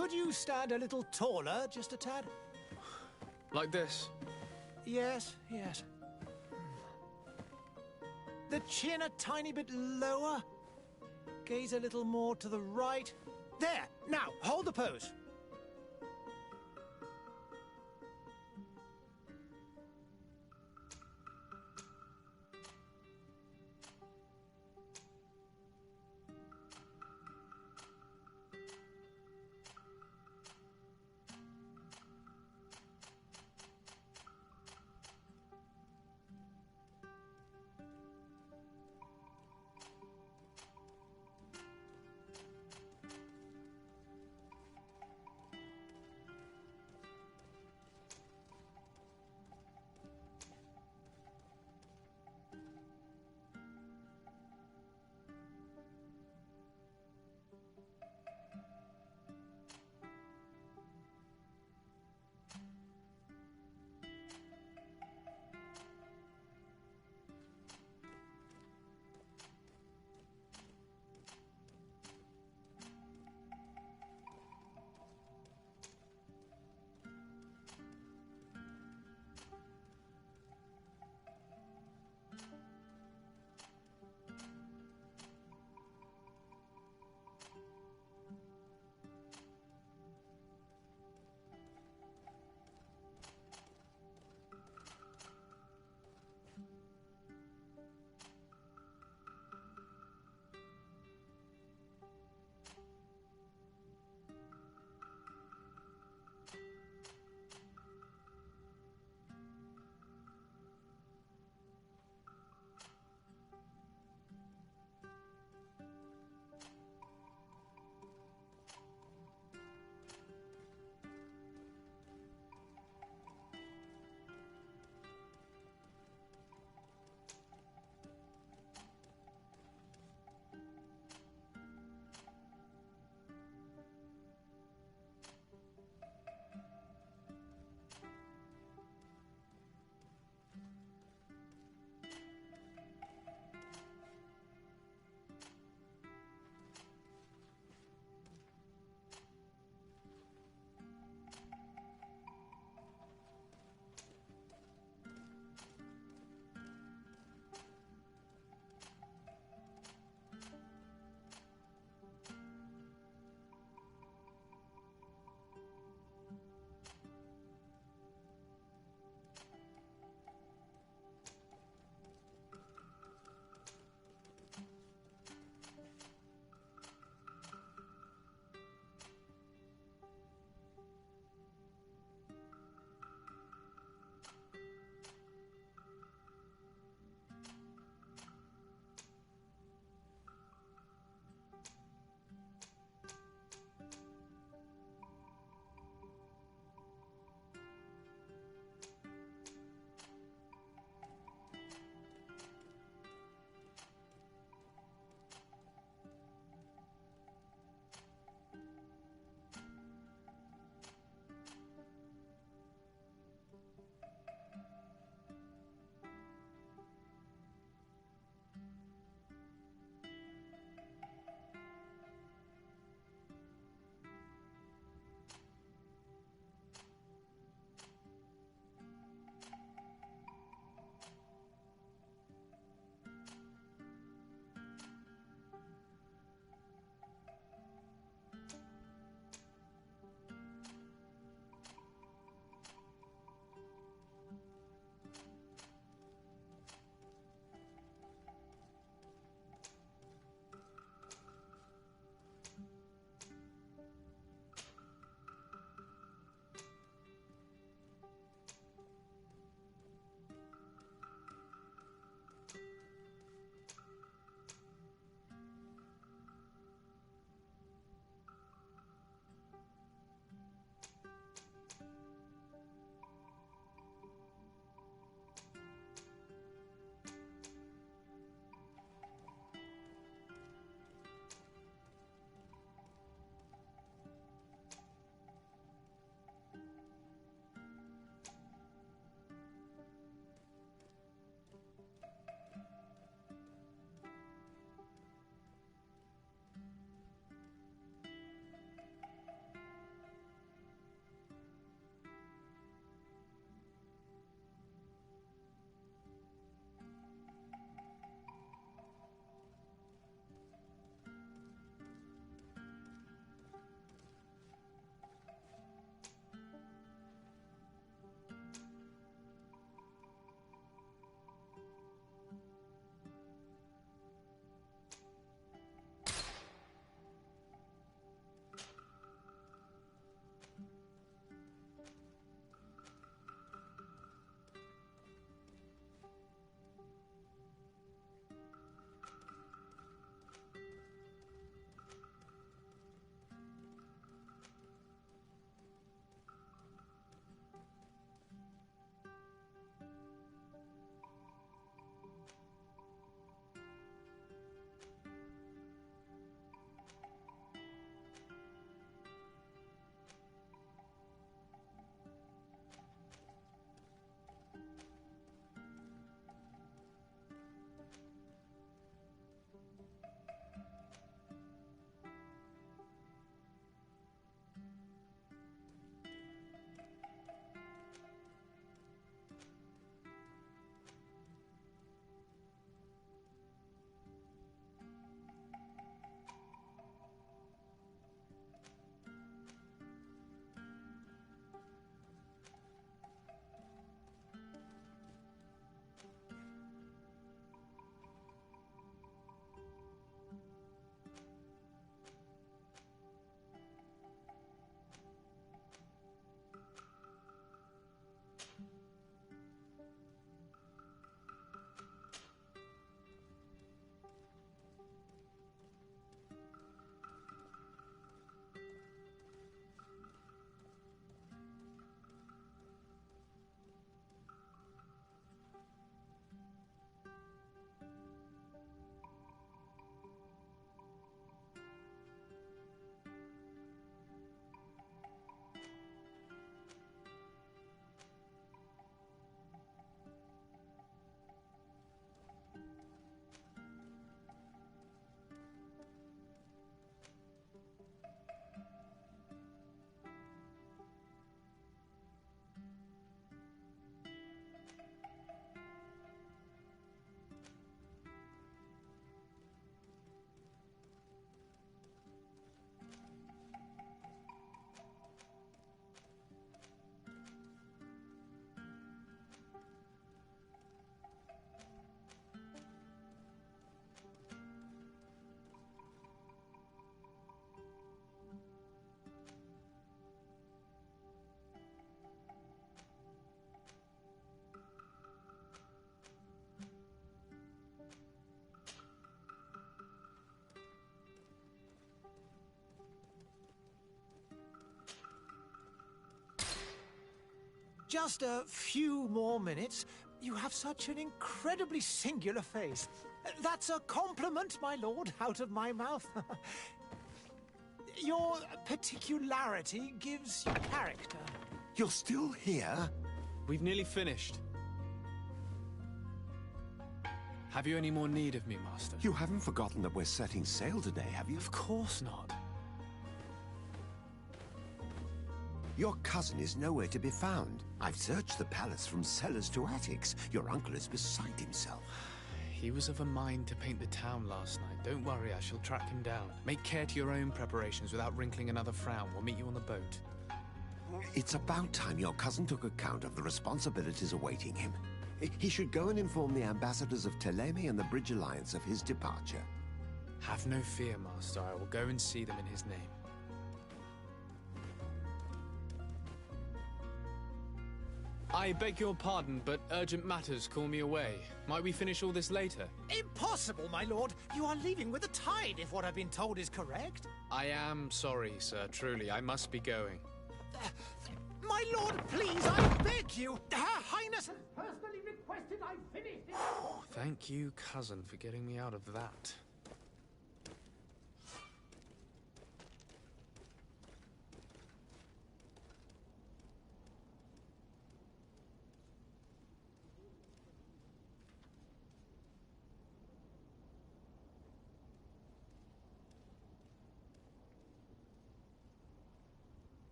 Could you stand a little taller, just a tad? Like this? Yes, yes. The chin a tiny bit lower. Gaze a little more to the right. There! Now, hold the pose. Just a few more minutes. You have such an incredibly singular face. That's a compliment, my lord, out of my mouth. Your particularity gives you character. You're still here? We've nearly finished. Have you any more need of me, Master? You haven't forgotten that we're setting sail today, have you? Of course not. Your cousin is nowhere to be found. I've searched the palace from cellars to attics. Your uncle is beside himself. He was of a mind to paint the town last night. Don't worry, I shall track him down. Make care to your own preparations without wrinkling another frown. We'll meet you on the boat. It's about time your cousin took account of the responsibilities awaiting him. He should go and inform the ambassadors of Teleme and the Bridge Alliance of his departure. Have no fear, Master. I will go and see them in his name. I beg your pardon, but urgent matters call me away. Might we finish all this later? Impossible, my lord. You are leaving with the tide, if what I've been told is correct. I am sorry, sir. Truly, I must be going. My lord, please, I beg you. Her Highness has personally requested I finish this. Thank you, cousin, for getting me out of that.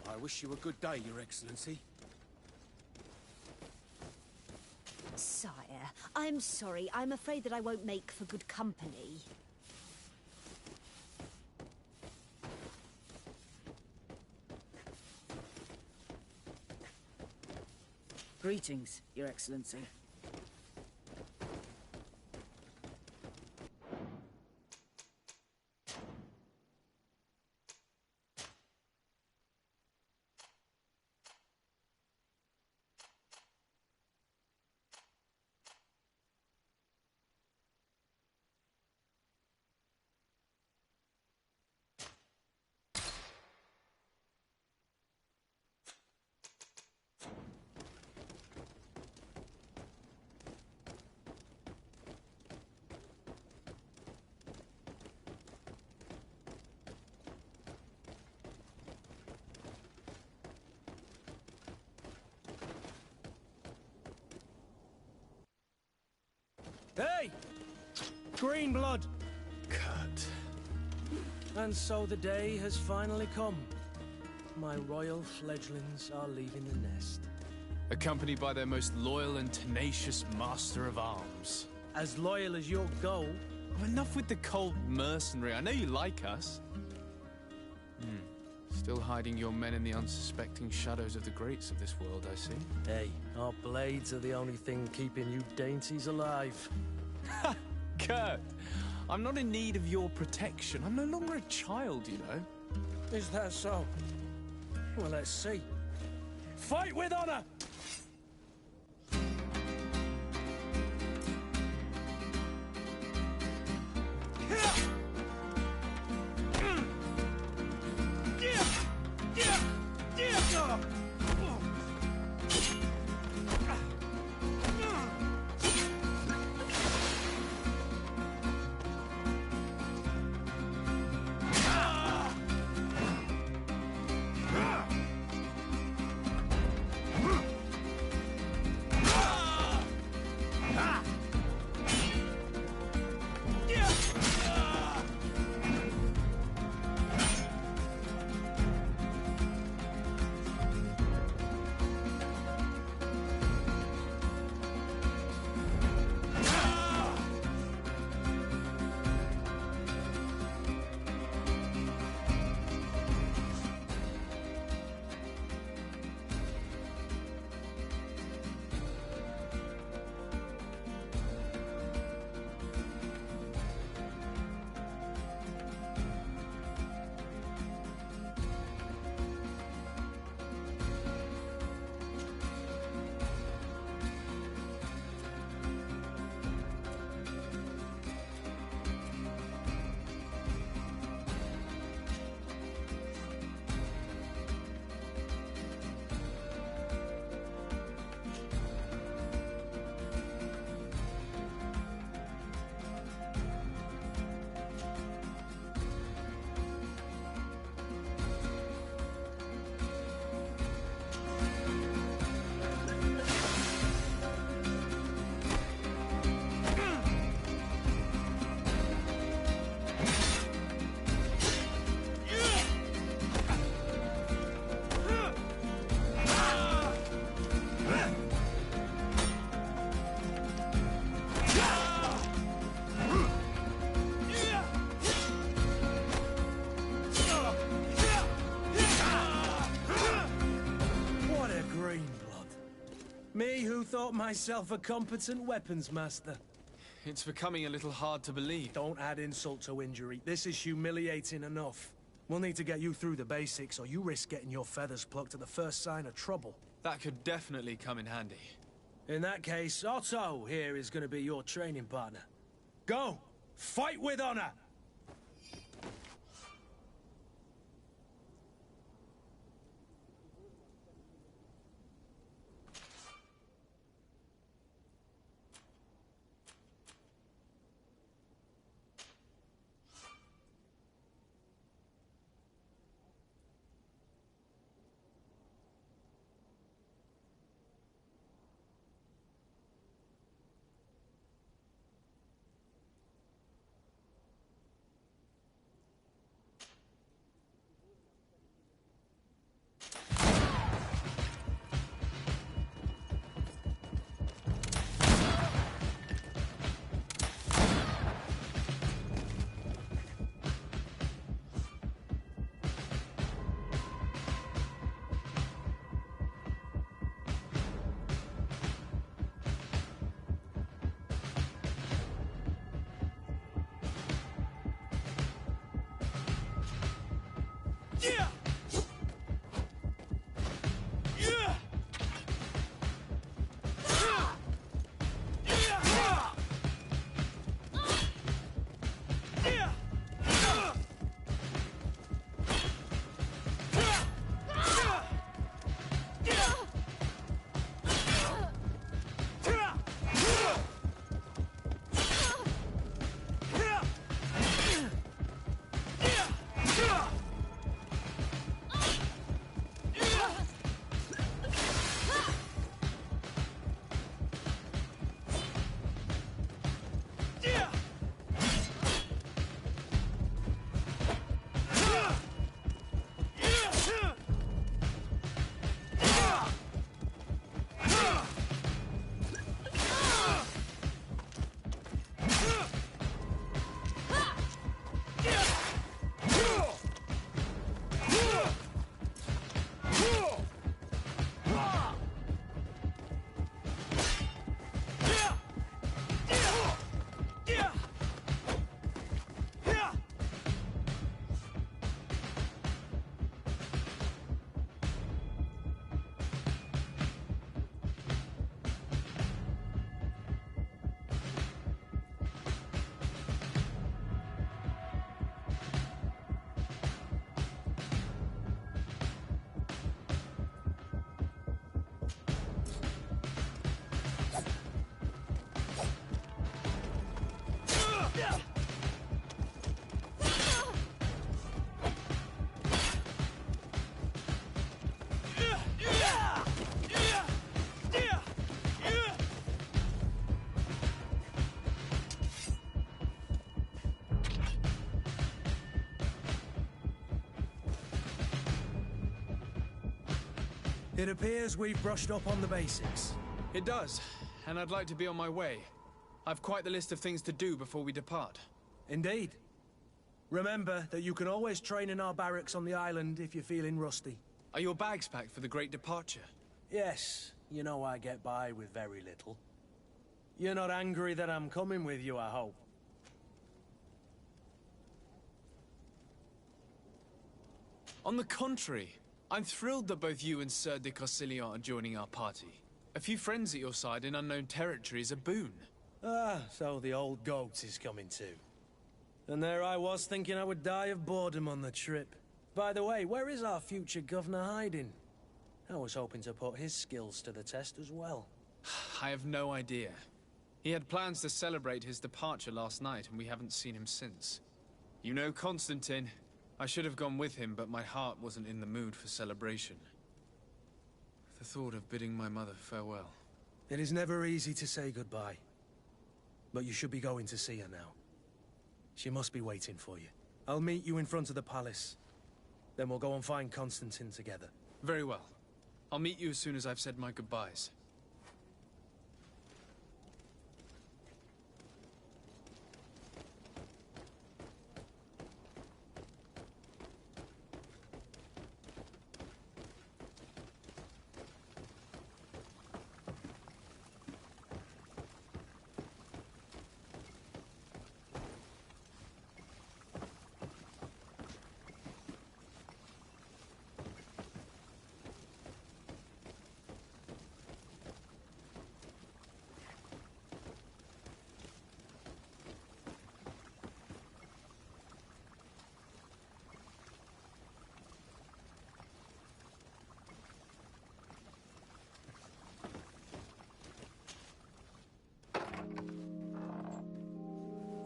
I wish you a good day, Your Excellency. Sire, I'm sorry. I'm afraid that I won't make for good company. Greetings, Your Excellency. Hey! Green blood! Kurt. And so the day has finally come. My royal fledglings are leaving the nest. Accompanied by their most loyal and tenacious master of arms. As loyal as your goal. Oh, enough with the cold mercenary. I know you like us. Still hiding your men in the unsuspecting shadows of the greats of this world, I see. Hey, our blades are the only thing keeping you dainties alive. Ha! Kurt! I'm not in need of your protection. I'm no longer a child, you know. Is that so? Well, let's see. Fight with honor! Me who thought myself a competent weapons master. It's becoming a little hard to believe. Don't add insult to injury. This is humiliating enough. We'll need to get you through the basics, or you risk getting your feathers plucked at the first sign of trouble. That could definitely come in handy. In that case, Otto here is going to be your training partner. Go! Fight with honor! Yeah! Yeah! It appears we've brushed up on the basics. It does, and I'd like to be on my way. I've quite the list of things to do before we depart. Indeed. Remember that you can always train in our barracks on the island if you're feeling rusty. Are your bags packed for the great departure? Yes, you know I get by with very little. You're not angry that I'm coming with you, I hope. On the contrary, I'm thrilled that both you and Sir de Corsilion are joining our party. A few friends at your side in unknown territory is a boon. Ah, so the old goat is coming too. And there I was thinking I would die of boredom on the trip. By the way, where is our future governor hiding? I was hoping to put his skills to the test as well. I have no idea. He had plans to celebrate his departure last night, and we haven't seen him since. You know Constantine. I should have gone with him, but my heart wasn't in the mood for celebration. The thought of bidding my mother farewell. It is never easy to say goodbye. But you should be going to see her now. She must be waiting for you. I'll meet you in front of the palace. Then we'll go and find Constantine together. Very well. I'll meet you as soon as I've said my goodbyes.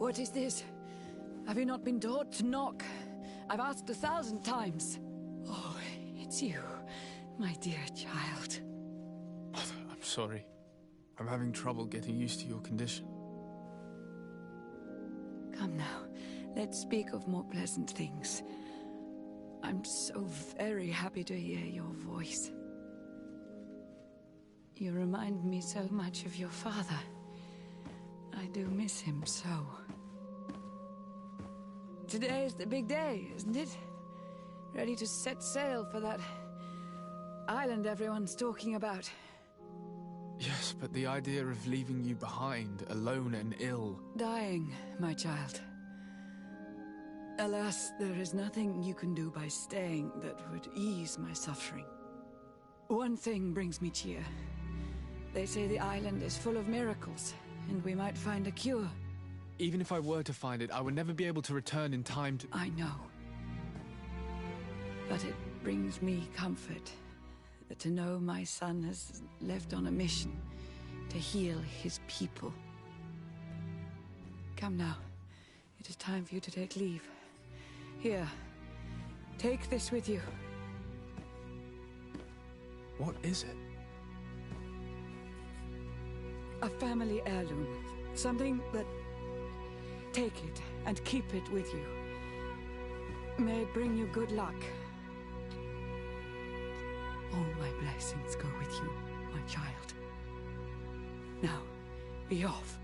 What is this? Have you not been taught to knock? I've asked 1,000 times. Oh, it's you, my dear child. Mother, I'm sorry. I'm having trouble getting used to your condition. Come now, let's speak of more pleasant things. I'm so very happy to hear your voice. You remind me so much of your father. I do miss him so. Today is the big day, isn't it? Ready to set sail for that island everyone's talking about. Yes, but the idea of leaving you behind, alone and ill... Dying, my child. Alas, there is nothing you can do by staying that would ease my suffering. One thing brings me cheer. They say the island is full of miracles, and we might find a cure. Even if I were to find it, I would never be able to return in time to... I know. But it brings me comfort to know my son has left on a mission to heal his people. Come now. It is time for you to take leave. Here, take this with you. What is it? A family heirloom. Something that... Take it and keep it with you. May it bring you good luck. All my blessings go with you, my child. Now, be off.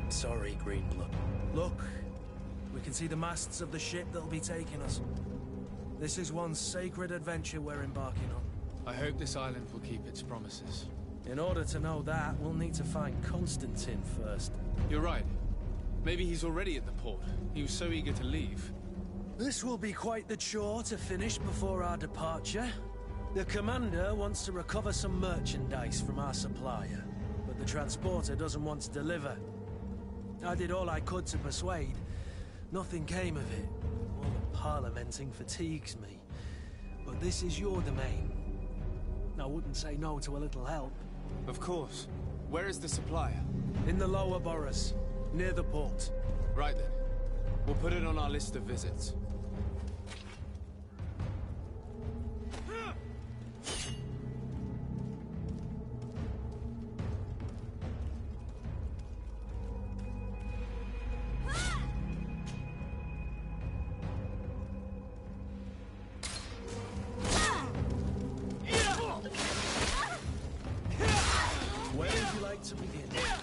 Sorry, Greenblood. Look, we can see the masts of the ship that'll be taking us. This is one sacred adventure we're embarking on. I hope this island will keep its promises. In order to know that, we'll need to find Constantine first. You're right. Maybe he's already at the port. He was so eager to leave. This will be quite the chore to finish before our departure. The commander wants to recover some merchandise from our supplier, but the transporter doesn't want to deliver. I did all I could to persuade. Nothing came of it. All the parliamenting fatigues me. But this is your domain. I wouldn't say no to a little help. Of course. Where is the supplier? In the lower boroughs, near the port. Right then. We'll put it on our list of visits.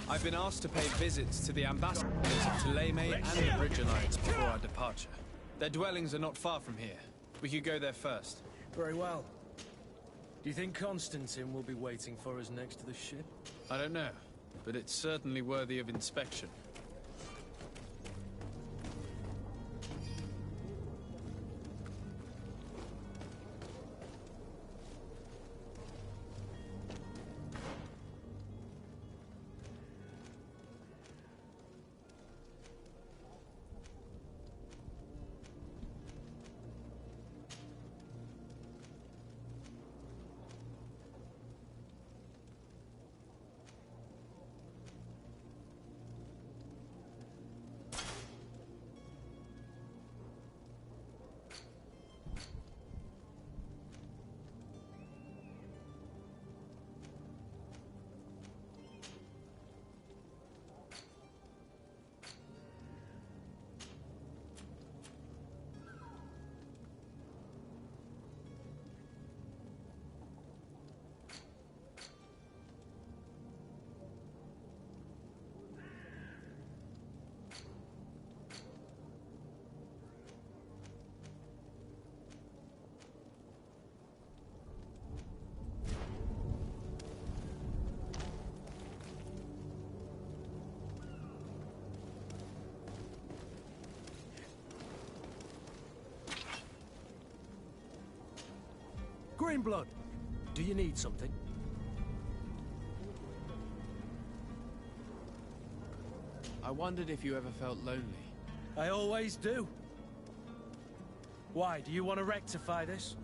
I've been asked to pay visits to the ambassadors of Thélème and the Bridge Alliance before our departure. Their dwellings are not far from here. We could go there first. Very well. Do you think Constantine will be waiting for us next to the ship? I don't know, but it's certainly worthy of inspection. Greenblood, do you need something? I wondered if you ever felt lonely. I always do. Why, do you want to rectify this?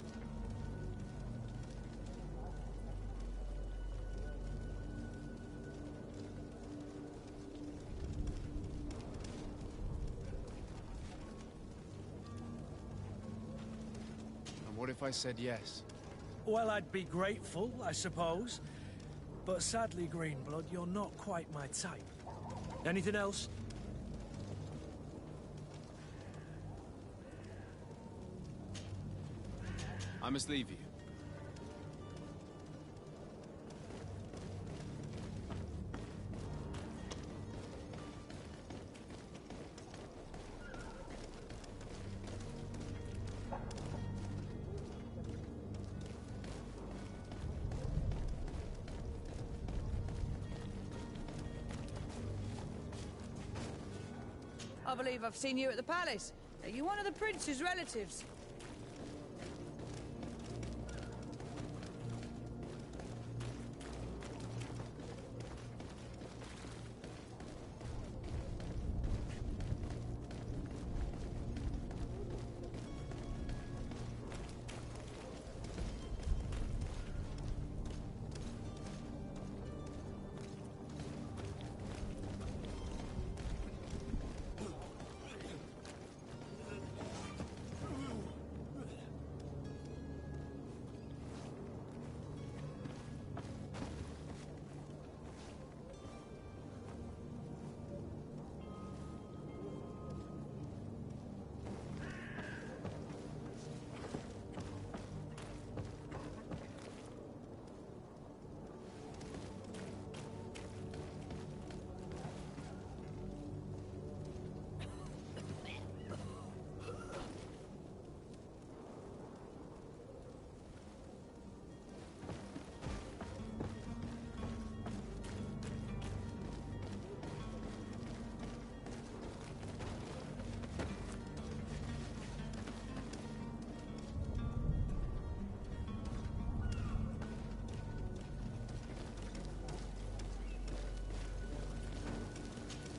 And what if I said yes? Well, I'd be grateful, I suppose. But sadly, Greenblood, you're not quite my type. Anything else? I must leave you. I believe I've seen you at the palace. Are you one of the prince's relatives?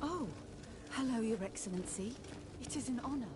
Oh, hello, Your Excellency. It is an honor.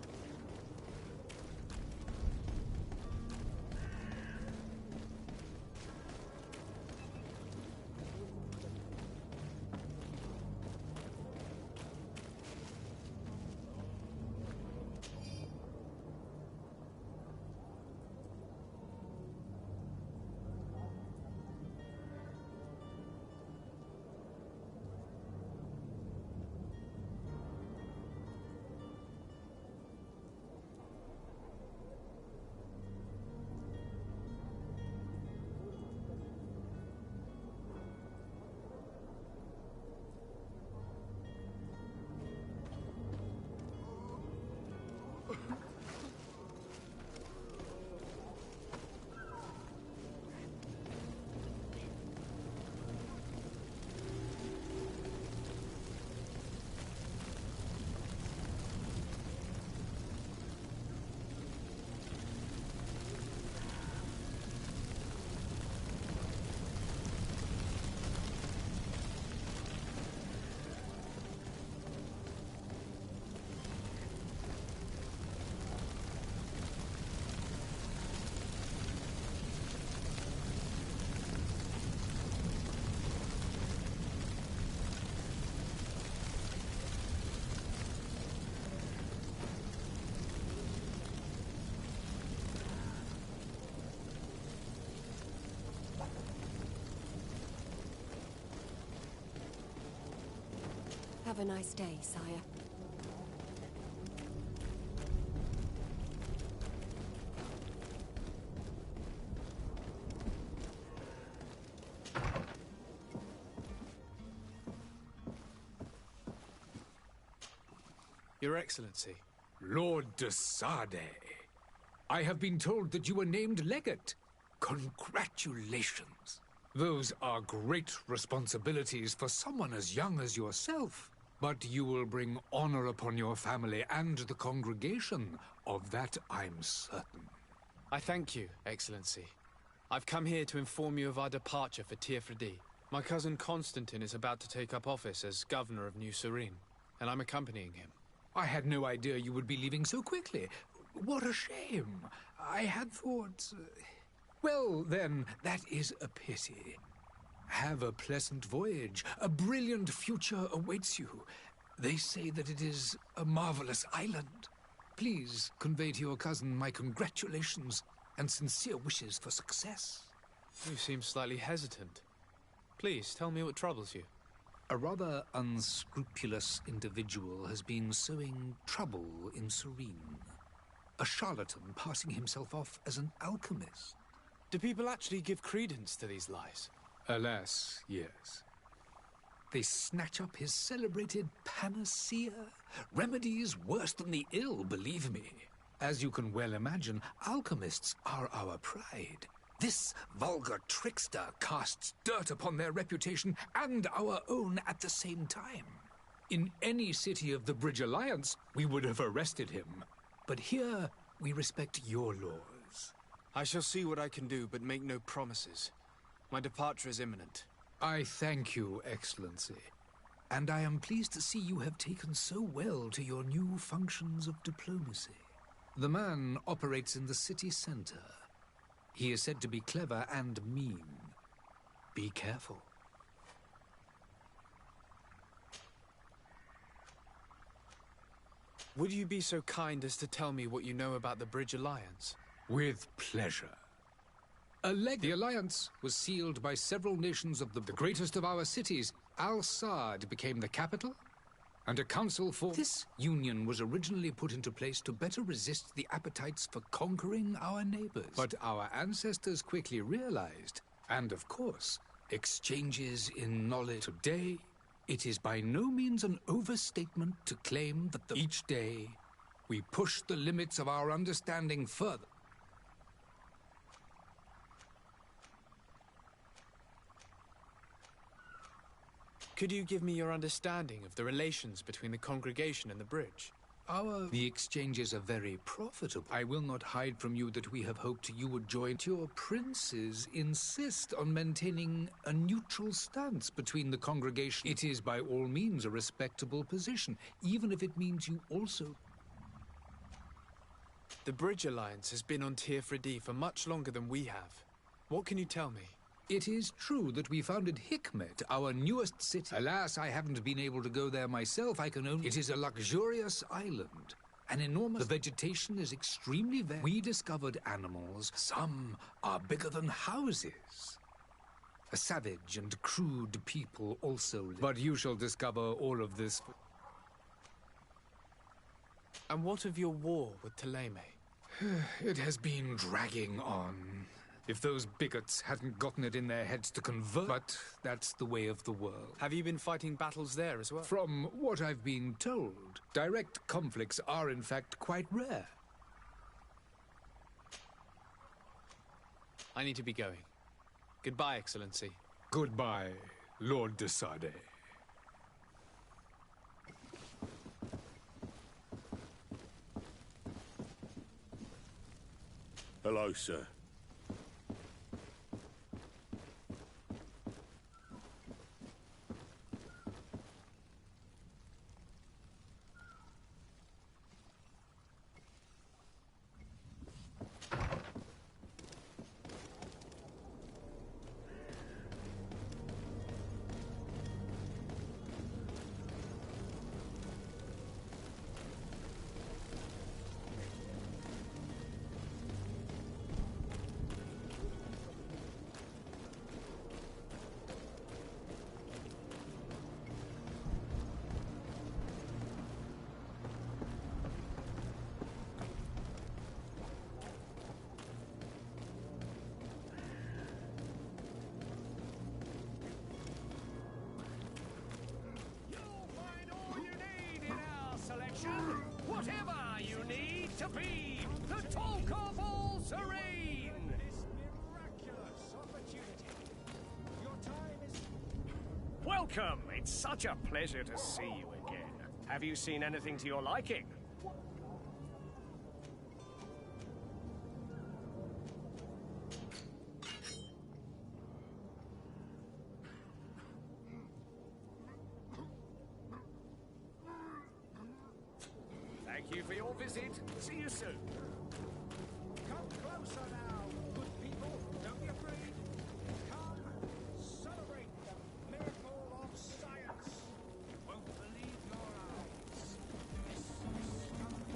Have a nice day, sire. Your Excellency. Lord de Sade, I have been told that you were named legate. Congratulations. Those are great responsibilities for someone as young as yourself. But you will bring honor upon your family and the congregation. Of that I'm certain. I thank you, Excellency. I've come here to inform you of our departure for Tirfredi. My cousin Constantine is about to take up office as governor of New Serene, and I'm accompanying him. I had no idea you would be leaving so quickly. What a shame. I had thought... Well, then, that is a pity. Have a pleasant voyage. A brilliant future awaits you. They say that it is a marvelous island. Please convey to your cousin my congratulations and sincere wishes for success. You seem slightly hesitant. Please, tell me what troubles you. A rather unscrupulous individual has been sowing trouble in Serene. A charlatan passing himself off as an alchemist. Do people actually give credence to these lies? Alas, yes. They snatch up his celebrated panacea. Remedies worse than the ill, believe me. As you can well imagine, alchemists are our pride. This vulgar trickster casts dirt upon their reputation and our own at the same time. In any city of the Bridge Alliance, we would have arrested him. But here, we respect your laws. I shall see what I can do, but make no promises. My departure is imminent. I thank you, Excellency. And I am pleased to see you have taken so well to your new functions of diplomacy. The man operates in the city center. He is said to be clever and mean. Be careful. Would you be so kind as to tell me what you know about the Bridge Alliance? With pleasure. The alliance was sealed by several nations of the greatest of our cities. Al-Saad became the capital, and a council for... This union was originally put into place to better resist the appetites for conquering our neighbors. But our ancestors quickly realized, and of course, exchanges in knowledge. Today, it is by no means an overstatement to claim that each day we push the limits of our understanding further. Could you give me your understanding of the relations between the congregation and the bridge? The exchanges are very profitable. I will not hide from you that we have hoped you would join. Your princes insist on maintaining a neutral stance between the congregation. It is by all means a respectable position, even if it means you also... The Bridge Alliance has been on Tirfredi for much longer than we have. What can you tell me? It is true that we founded Hikmet, our newest city. Alas, I haven't been able to go there myself. I can only... It is a luxurious island. An enormous... The vegetation is extremely varied. We discovered animals. Some are bigger than houses. A savage and crude people also live. But you shall discover all of this. And what of your war with Thélème? It has been dragging on. If those bigots hadn't gotten it in their heads to convert... But that's the way of the world. Have you been fighting battles there as well? From what I've been told, direct conflicts are in fact quite rare. I need to be going. Goodbye, Excellency. Goodbye, Lord de Sade. Hello, sir. Whatever you need to be the talk of all Serene. This miraculous opportunity. Your time is... Welcome. It's such a pleasure to see you again. Have you seen anything to your liking? your visit. See you soon. Come closer now, good people. Don't be afraid. Come, celebrate the miracle of science. You won't believe your eyes. This discovery.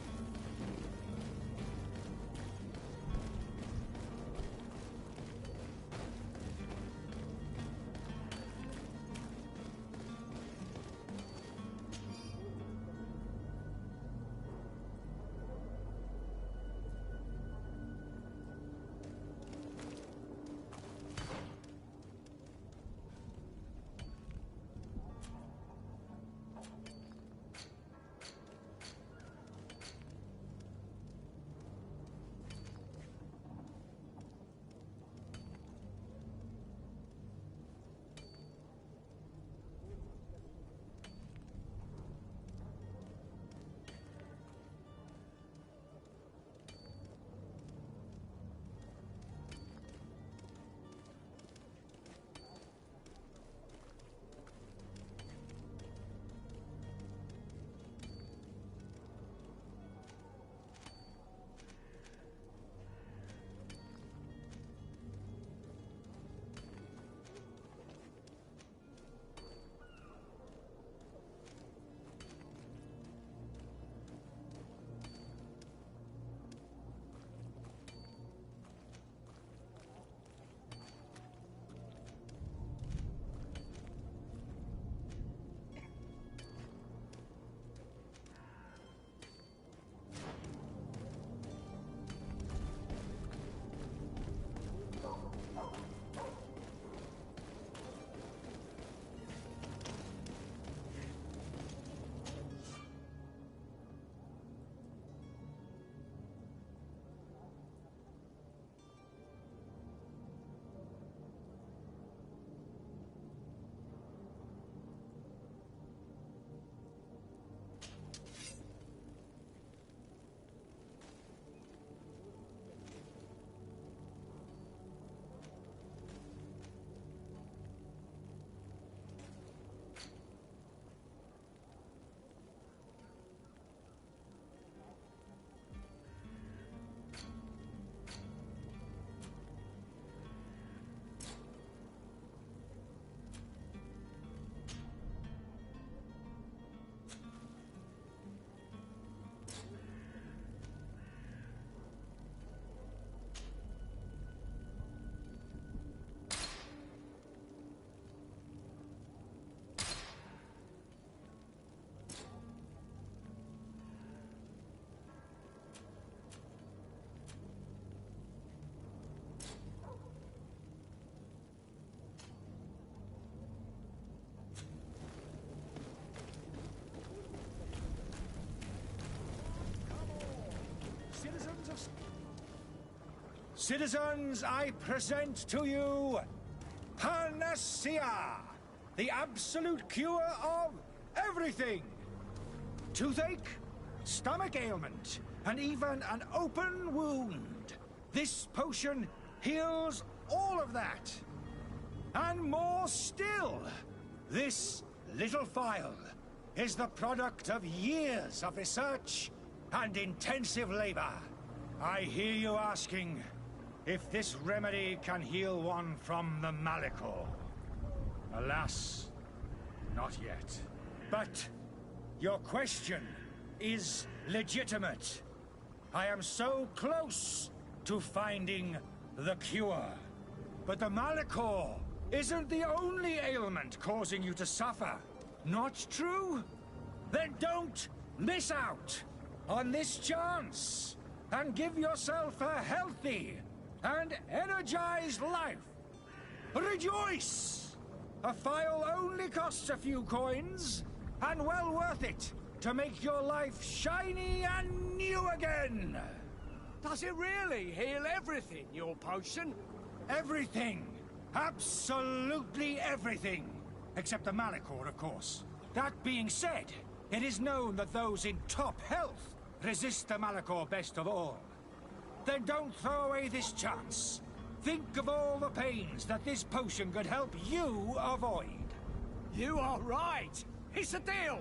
Citizens, I present to you Panacea, the absolute cure of everything. Toothache, stomach ailment, and even an open wound. This potion heals all of that. And more still, this little phial is the product of years of research and intensive labor. I hear you asking if this remedy can heal one from the Malachor. Alas, not yet. But your question is legitimate. I am so close to finding the cure. But the Malachor isn't the only ailment causing you to suffer. Not true? Then don't miss out on this chance and give yourself a healthy and energized life. Rejoice! A phial only costs a few coins, and well worth it to make your life shiny and new again. Does it really heal everything, your potion? Everything. Absolutely everything. Except the Malachor, of course. That being said, it is known that those in top health resist the Malachor best of all. Then don't throw away this chance. Think of all the pains that this potion could help you avoid. You are right. It's a deal.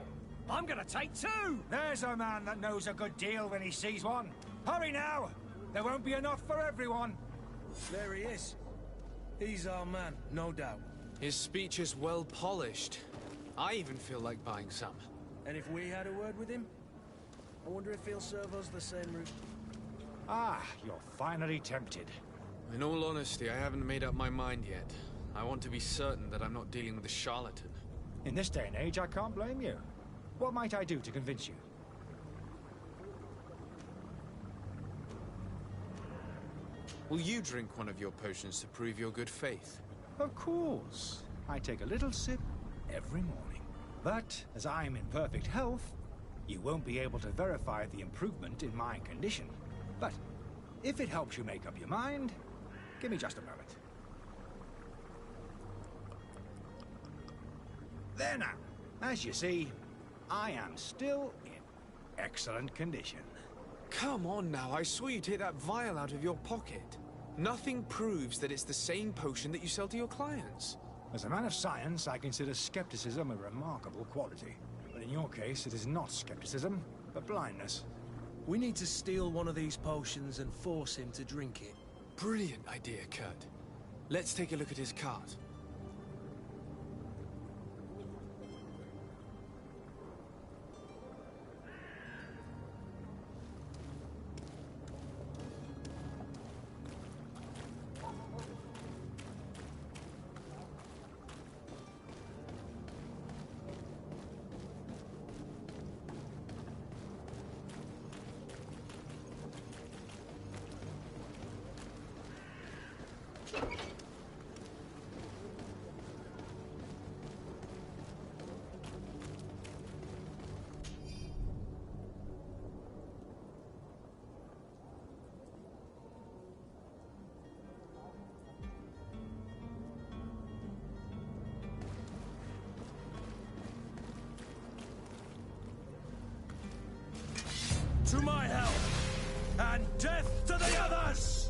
I'm gonna take 2! There's a man that knows a good deal when he sees one. Hurry now! There won't be enough for everyone. There he is. He's our man, no doubt. His speech is well polished. I even feel like buying some. And if we had a word with him, I wonder if he'll serve us the same route. Ah, you're finally tempted. In all honesty, I haven't made up my mind yet. I want to be certain that I'm not dealing with a charlatan. In this day and age, I can't blame you. What might I do to convince you? Will you drink one of your potions to prove your good faith? Of course. I take a little sip every morning. But, as I'm in perfect health, you won't be able to verify the improvement in my condition. But, if it helps you make up your mind, give me just a moment. There now. As you see, I am still in excellent condition. Come on now, I swear you take that vial out of your pocket. Nothing proves that it's the same potion that you sell to your clients. As a man of science, I consider skepticism a remarkable quality. But in your case, it is not skepticism, but blindness. We need to steal one of these potions and force him to drink it. Brilliant idea, Kurt. Let's take a look at his cart. To my help! And death to the others!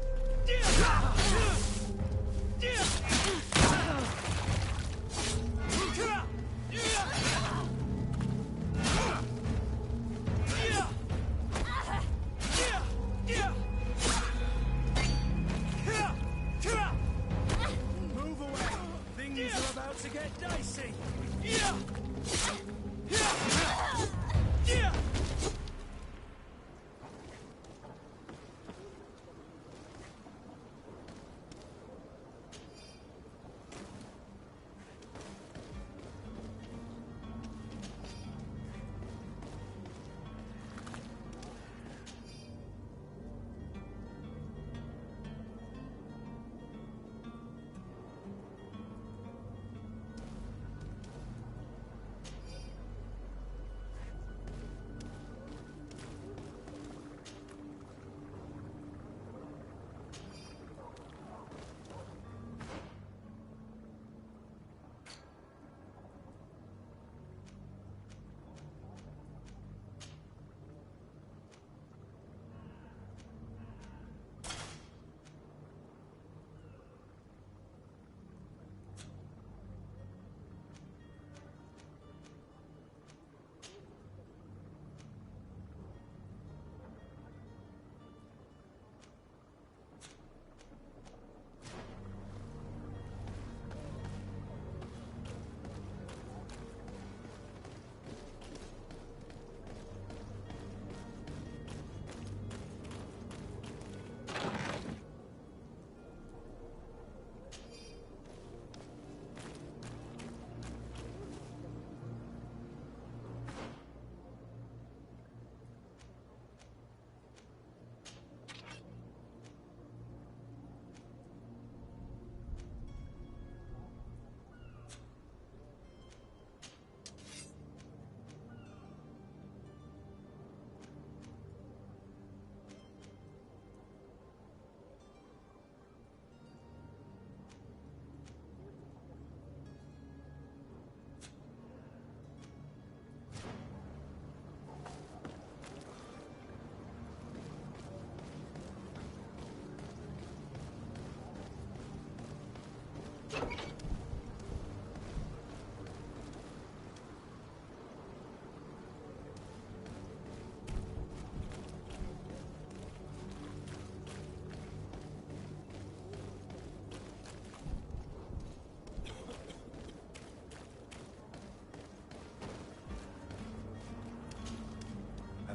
Move away! Things are about to get dicey!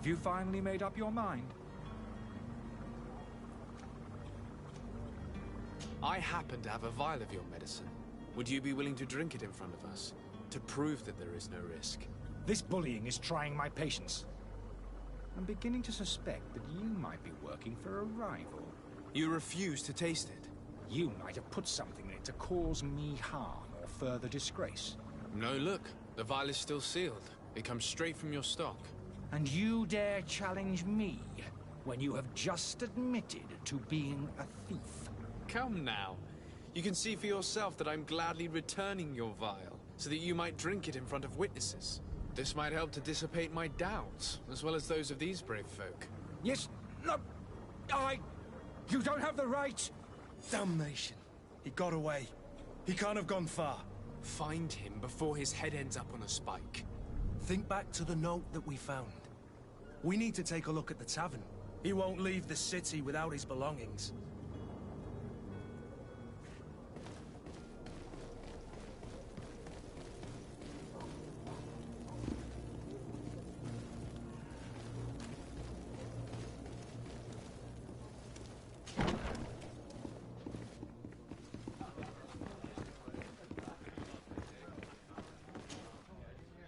Have you finally made up your mind? I happen to have a vial of your medicine. Would you be willing to drink it in front of us? To prove that there is no risk? This bullying is trying my patience. I'm beginning to suspect that you might be working for a rival. You refuse to taste it? You might have put something in it to cause me harm or further disgrace. No, look. The vial is still sealed. It comes straight from your stock. And you dare challenge me when you have just admitted to being a thief? Come now. You can see for yourself that I'm gladly returning your vial, so that you might drink it in front of witnesses. This might help to dissipate my doubts, as well as those of these brave folk. Yes, no, You don't have the right! Damnation. He got away. He can't have gone far. Find him before his head ends up on a spike. Think back to the note that we found. We need to take a look at the tavern. He won't leave the city without his belongings.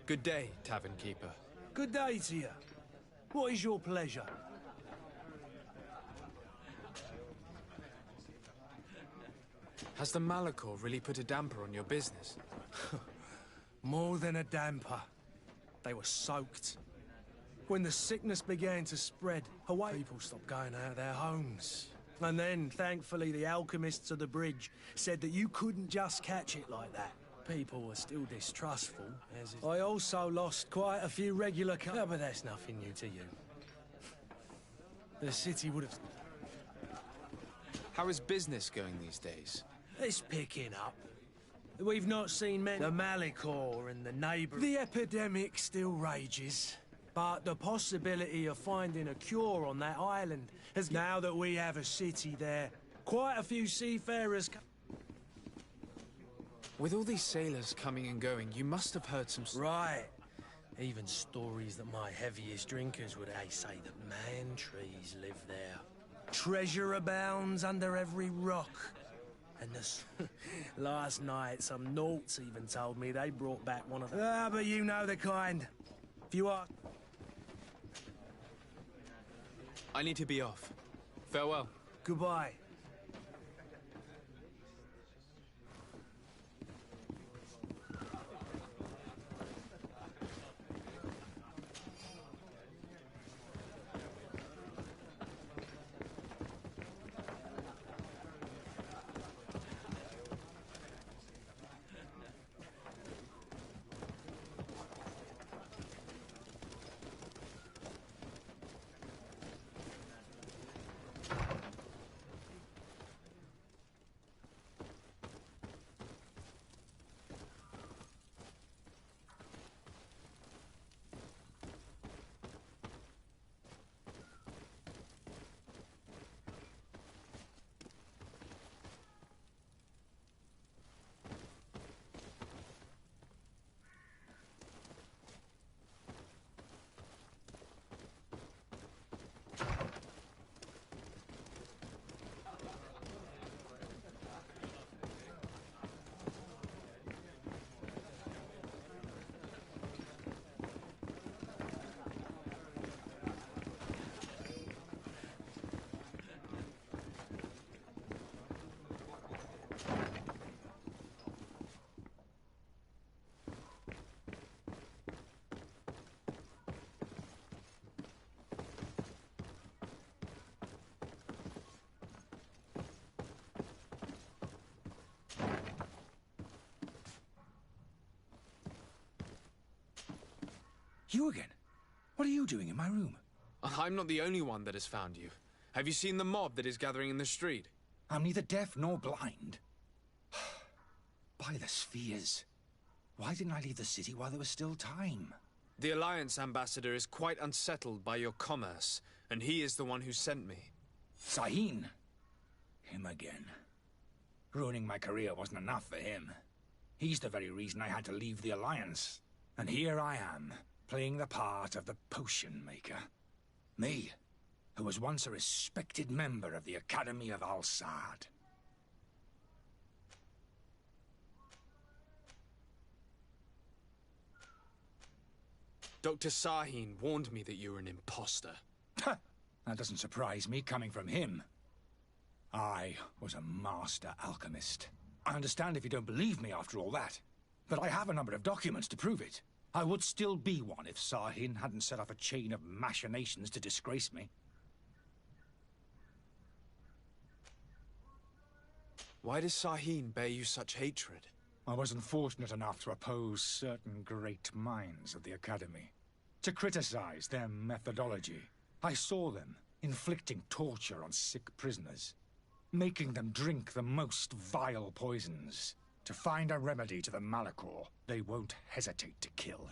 Good day, tavern keeper. Good day to you. What is your pleasure? Has the Malachor really put a damper on your business? More than a damper. They were soaked. When the sickness began to spread, away people stopped going out of their homes. And then, thankfully, the alchemists of the bridge said that you couldn't just catch it like that. People were still distrustful, as is... I also lost quite a few regular but that's nothing new to you. The city would have... How is business going these days? It's picking up. We've not seen many... The Malachor and the neighbour... The epidemic still rages. But the possibility of finding a cure on that island has... Now that we have a city there, quite a few seafarers... With all these sailors coming and going, you must have heard some... Right. Even stories that my heaviest drinkers would say that man trees live there. Treasure abounds under every rock. And this... last night, some naughts even told me they brought back one of them. Ah, but you know the kind. If you are... I need to be off. Farewell. Goodbye. You again? What are you doing in my room? I'm not the only one that has found you. Have you seen the mob that is gathering in the street? I'm neither deaf nor blind. By the spheres. Why didn't I leave the city while there was still time? The Alliance ambassador is quite unsettled by your commerce, and he is the one who sent me. Sahin? Him again. Ruining my career wasn't enough for him. He's the very reason I had to leave the Alliance. And here I am, playing the part of the potion maker. Me, who was once a respected member of the Academy of Al-Sad. Dr. Sahin warned me that you were an imposter. That doesn't surprise me, coming from him. I was a master alchemist. I understand if you don't believe me after all that, but I have a number of documents to prove it. I would still be one if Sahin hadn't set off a chain of machinations to disgrace me. Why does Sahin bear you such hatred? I wasn't fortunate enough to oppose certain great minds of the Academy, to criticize their methodology. I saw them inflicting torture on sick prisoners, making them drink the most vile poisons. To find a remedy to the Malachor, they won't hesitate to kill.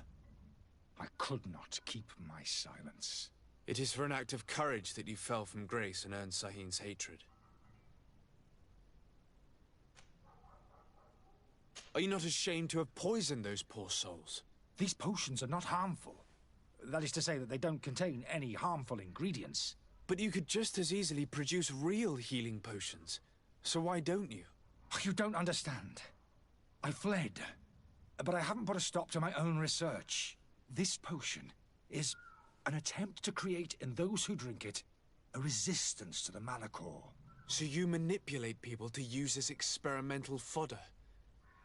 I could not keep my silence. It is for an act of courage that you fell from grace and earned Sahin's hatred. Are you not ashamed to have poisoned those poor souls? These potions are not harmful. That is to say that they don't contain any harmful ingredients. But you could just as easily produce real healing potions. So why don't you? You don't understand. I fled, but I haven't put a stop to my own research. This potion is an attempt to create in those who drink it a resistance to the Malachor. So you manipulate people to use as experimental fodder?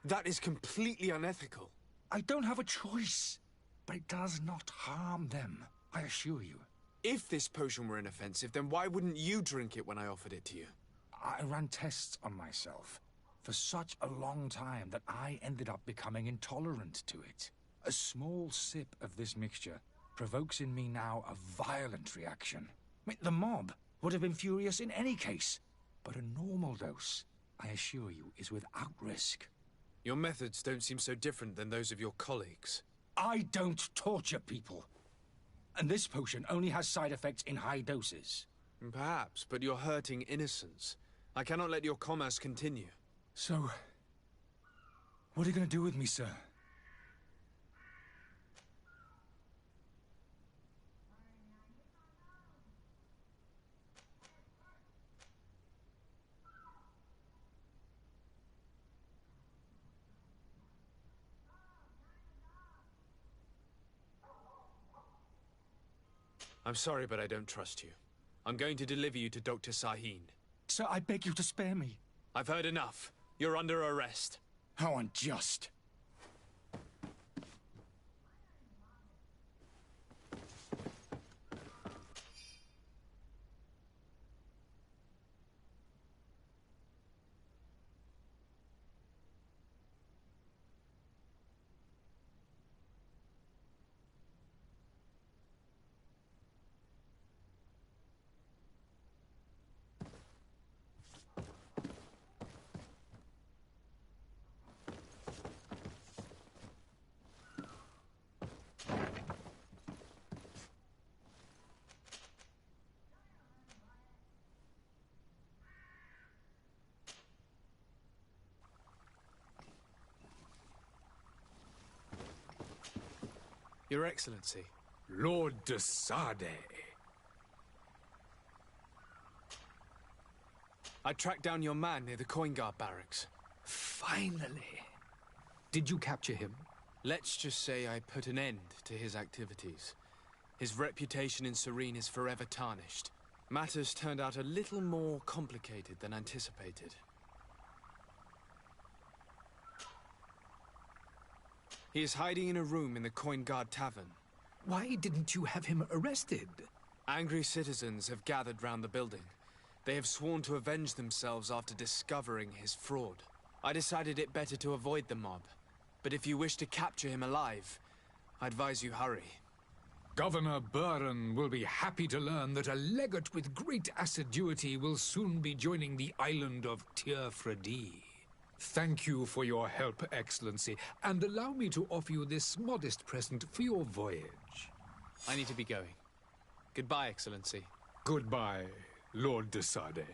That is completely unethical. I don't have a choice, but it does not harm them, I assure you. If this potion were inoffensive, then why wouldn't you drink it when I offered it to you? I ran tests on myself for such a long time that I ended up becoming intolerant to it. A small sip of this mixture provokes in me now a violent reaction. I mean, the mob would have been furious in any case, but a normal dose, I assure you, is without risk. Your methods don't seem so different than those of your colleagues. I don't torture people. And this potion only has side effects in high doses. Perhaps, but you're hurting innocents. I cannot let your commerce continue. So, what are you going to do with me, sir? I'm sorry, but I don't trust you. I'm going to deliver you to Dr. Sahin. Sir, I beg you to spare me. I've heard enough. You're under arrest. How unjust. Your Excellency. Lord de Sade. I tracked down your man near the coin guard barracks. Finally. Did you capture him? Let's just say I put an end to his activities. His reputation in Serene is forever tarnished. Matters turned out a little more complicated than anticipated. He is hiding in a room in the Coin Guard Tavern. Why didn't you have him arrested? Angry citizens have gathered round the building. They have sworn to avenge themselves after discovering his fraud. I decided it better to avoid the mob. But if you wish to capture him alive, I advise you hurry. Governor Buren will be happy to learn that a legate with great assiduity will soon be joining the island of Tir-Fredi. Thank you for your help, Excellency, and allow me to offer you this modest present for your voyage. I need to be going. Goodbye, Excellency. Goodbye, Lord de Sade.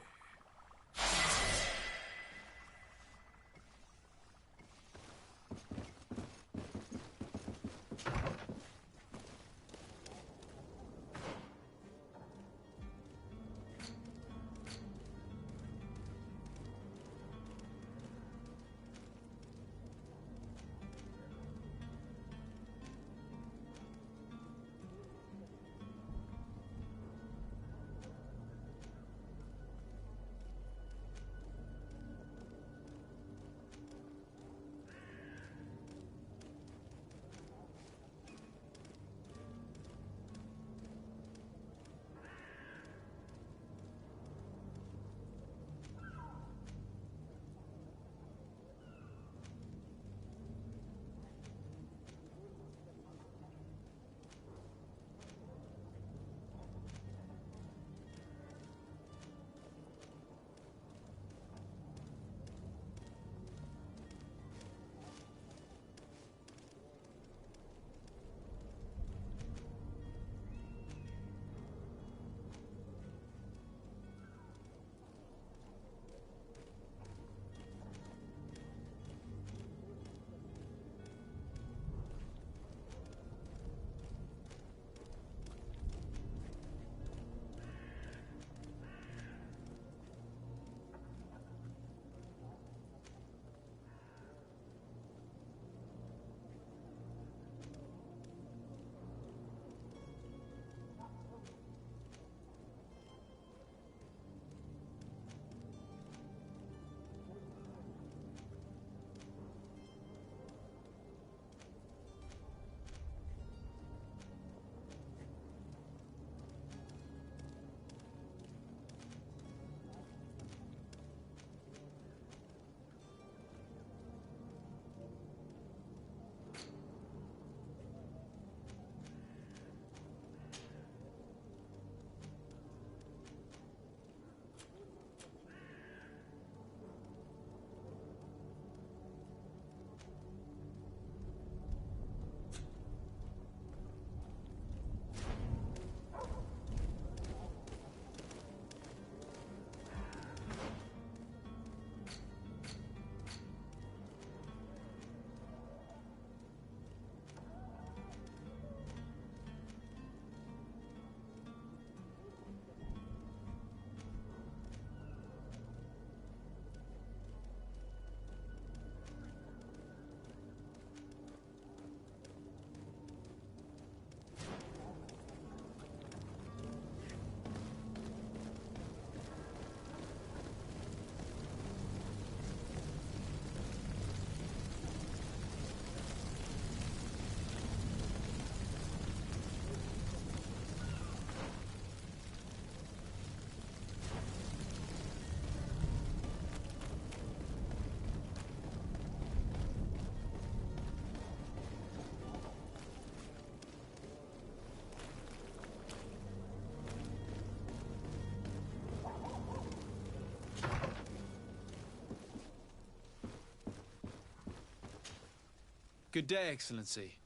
Good day, Excellency.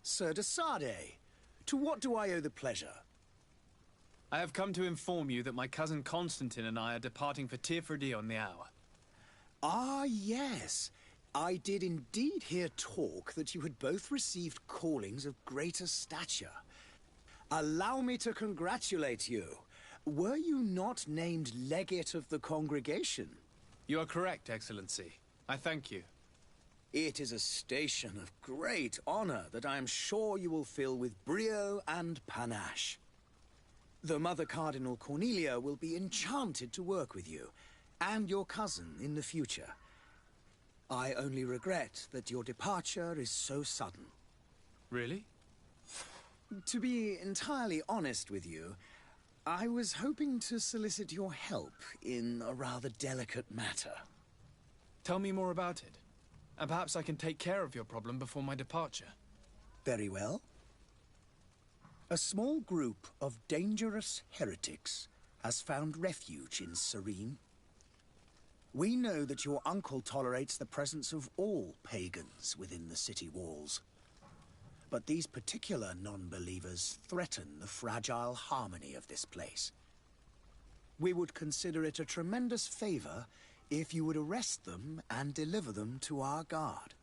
Sir de Sardet, to what do I owe the pleasure? I have come to inform you that my cousin Constantine and I are departing for Tirfredi on the hour. Ah, yes. I did indeed hear talk that you had both received callings of greater stature. Allow me to congratulate you. Were you not named legate of the congregation? You are correct, Excellency. I thank you. It is a station of great honor that I am sure you will fill with brio and panache. The Mother Cardinal Cornelia will be enchanted to work with you, and your cousin in the future. I only regret that your departure is so sudden. Really? To be entirely honest with you, I was hoping to solicit your help in a rather delicate matter. Tell me more about it, and perhaps I can take care of your problem before my departure. Very well. A small group of dangerous heretics has found refuge in Serene. We know that your uncle tolerates the presence of all pagans within the city walls. But these particular non-believers threaten the fragile harmony of this place. We would consider it a tremendous favor if you would arrest them and deliver them to our guard.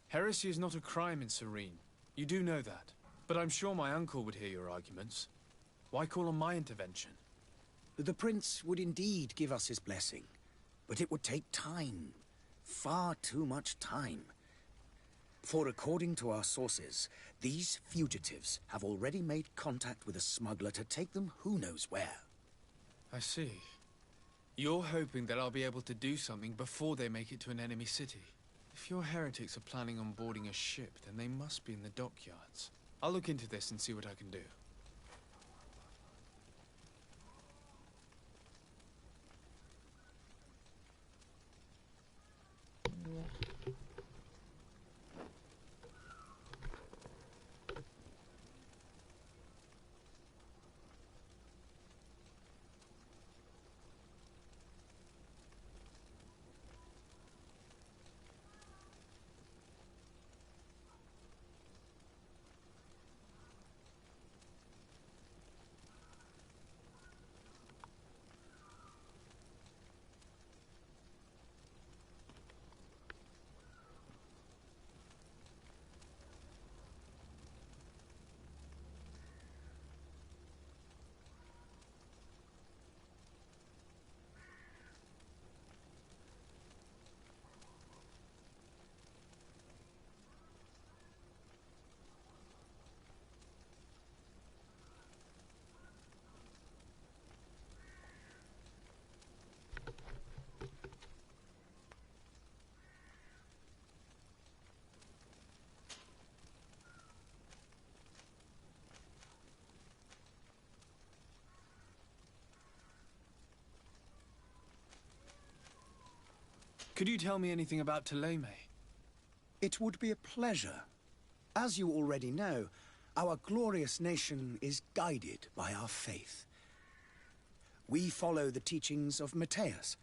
Heresy is not a crime in Serene. You do know that. But I'm sure my uncle would hear your arguments. Why call on my intervention? The prince would indeed give us his blessing. But it would take time. Far too much time. For according to our sources, these fugitives have already made contact with a smuggler to take them who knows where. I see. You're hoping that I'll be able to do something before they make it to an enemy city. If your heretics are planning on boarding a ship, then they must be in the dockyards. I'll look into this and see what I can do. Could you tell me anything about Thélème? It would be a pleasure. As you already know, our glorious nation is guided by our faith. We follow the teachings of Matthias,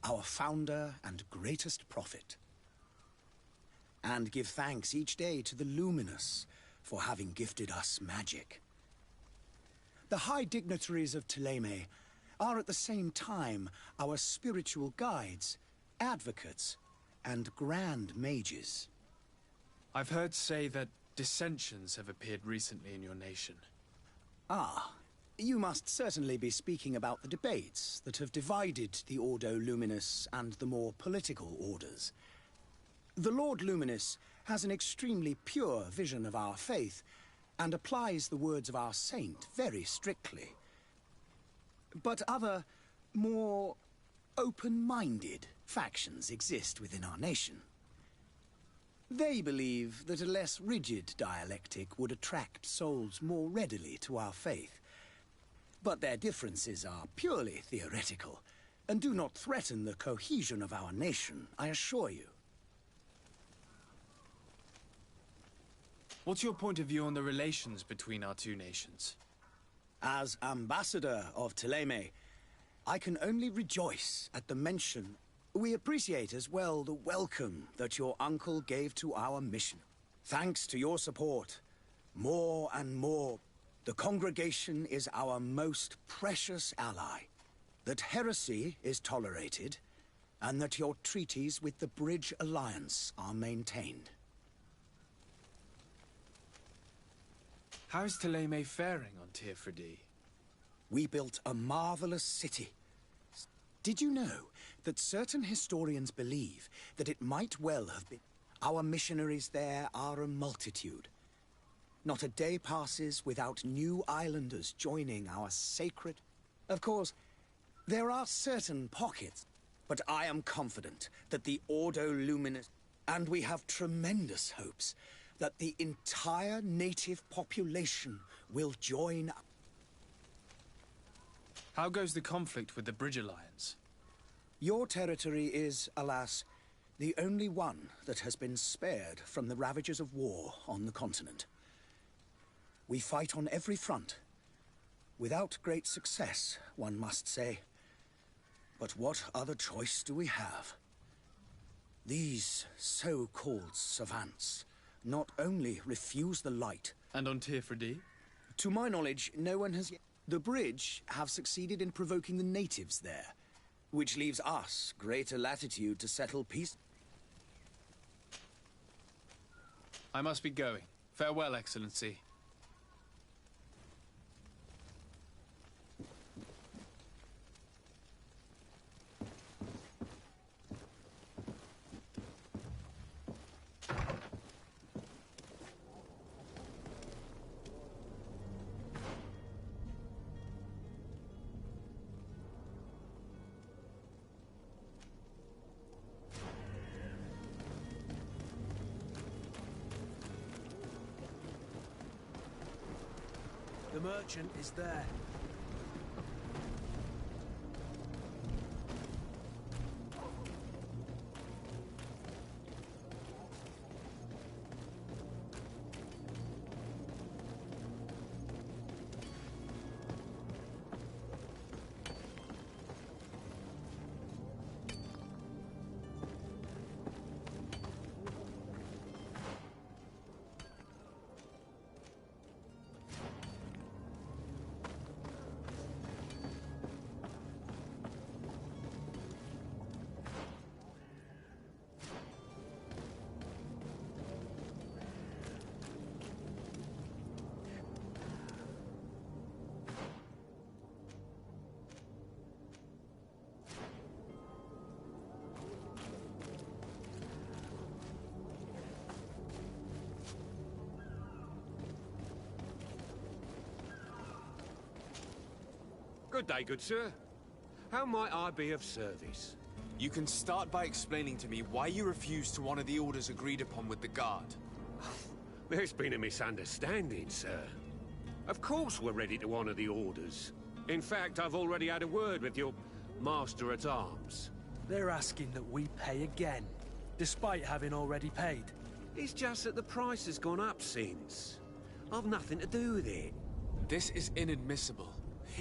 our founder and greatest prophet. And give thanks each day to the Luminous for having gifted us magic. The high dignitaries of Thélème are at the same time our spiritual guides, advocates, and grand mages. I've heard say that dissensions have appeared recently in your nation. Ah, you must certainly be speaking about the debates that have divided the Ordo Luminous and the more political orders. The Lord Luminous has an extremely pure vision of our faith and applies the words of our saint very strictly. But other, more open-minded factions exist within our nation. They believe that a less rigid dialectic would attract souls more readily to our faith. But their differences are purely theoretical, and do not threaten the cohesion of our nation, I assure you. What's your point of view on the relations between our two nations? As ambassador of Thélème, I can only rejoice at the mention We appreciate as well the welcome that your uncle gave to our mission. Thanks to your support, more and more, the congregation is our most precious ally. That heresy is tolerated, and that your treaties with the Bridge Alliance are maintained. How's Thélème faring on Tirfredi? We built a marvelous city. Did you know that certain historians believe that it might well have been? Our missionaries there are a multitude. Not a day passes without new islanders joining our sacred... Of course, there are certain pockets, but I am confident that the Ordo Luminous... And we have tremendous hopes that the entire native population will join... How goes the conflict with the Bridge Alliance? Your territory is, alas, the only one that has been spared from the ravages of war on the continent. We fight on every front. Without great success, one must say. But what other choice do we have? These so-called savants not only refuse the light... And on Tirfredi? To my knowledge, no one has yet... The Bridge have succeeded in provoking the natives there, which leaves us greater latitude to settle peace. I must be going. Farewell, Excellency. The merchant is there. Good day, good sir. How might I be of service? You can start by explaining to me why you refused to honor the orders agreed upon with the Guard. There's been a misunderstanding, sir. Of course we're ready to honor the orders. In fact, I've already had a word with your Master-at-Arms. They're asking that we pay again, despite having already paid. It's just that the price has gone up since. I've nothing to do with it. This is inadmissible.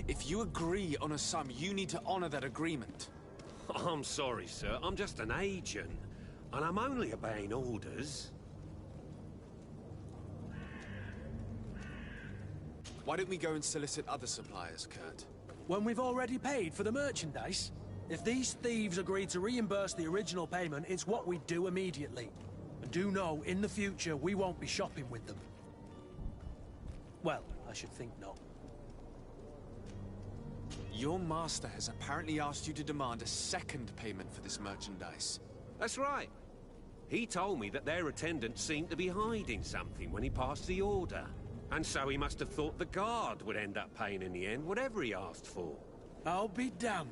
If you agree on a sum, you need to honor that agreement. I'm sorry, sir. I'm just an agent. And I'm only obeying orders. Why don't we go and solicit other suppliers, Kurt? When we've already paid for the merchandise? If these thieves agree to reimburse the original payment, it's what we do immediately. And do know, in the future, we won't be shopping with them. Well, I should think not. Your master has apparently asked you to demand a second payment for this merchandise. That's right. He told me that their attendant seemed to be hiding something when he passed the order. And so he must have thought the Guard would end up paying in the end, whatever he asked for. I'll be damned.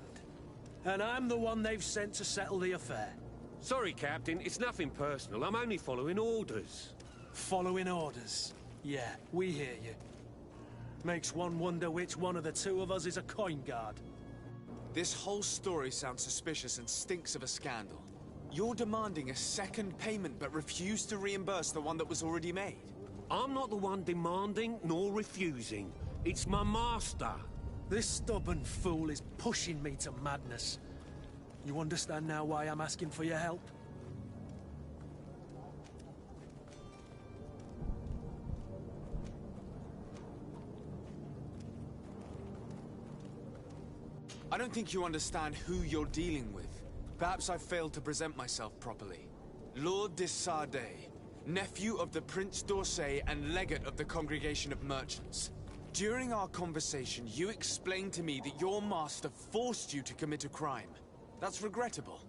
And I'm the one they've sent to settle the affair. Sorry, Captain. It's nothing personal. I'm only following orders. Following orders? Yeah, we hear you. Makes one wonder which one of the two of us is a coin guard. This whole story sounds suspicious and stinks of a scandal. You're demanding a second payment but refuse to reimburse the one that was already made. I'm not the one demanding nor refusing. It's my master. This stubborn fool is pushing me to madness. You understand now why I'm asking for your help? I don't think you understand who you're dealing with. Perhaps I failed to present myself properly. Lord de Sardet, nephew of the Prince d'Orsay and legate of the Congregation of Merchants. During our conversation, you explained to me that your master forced you to commit a crime. That's regrettable,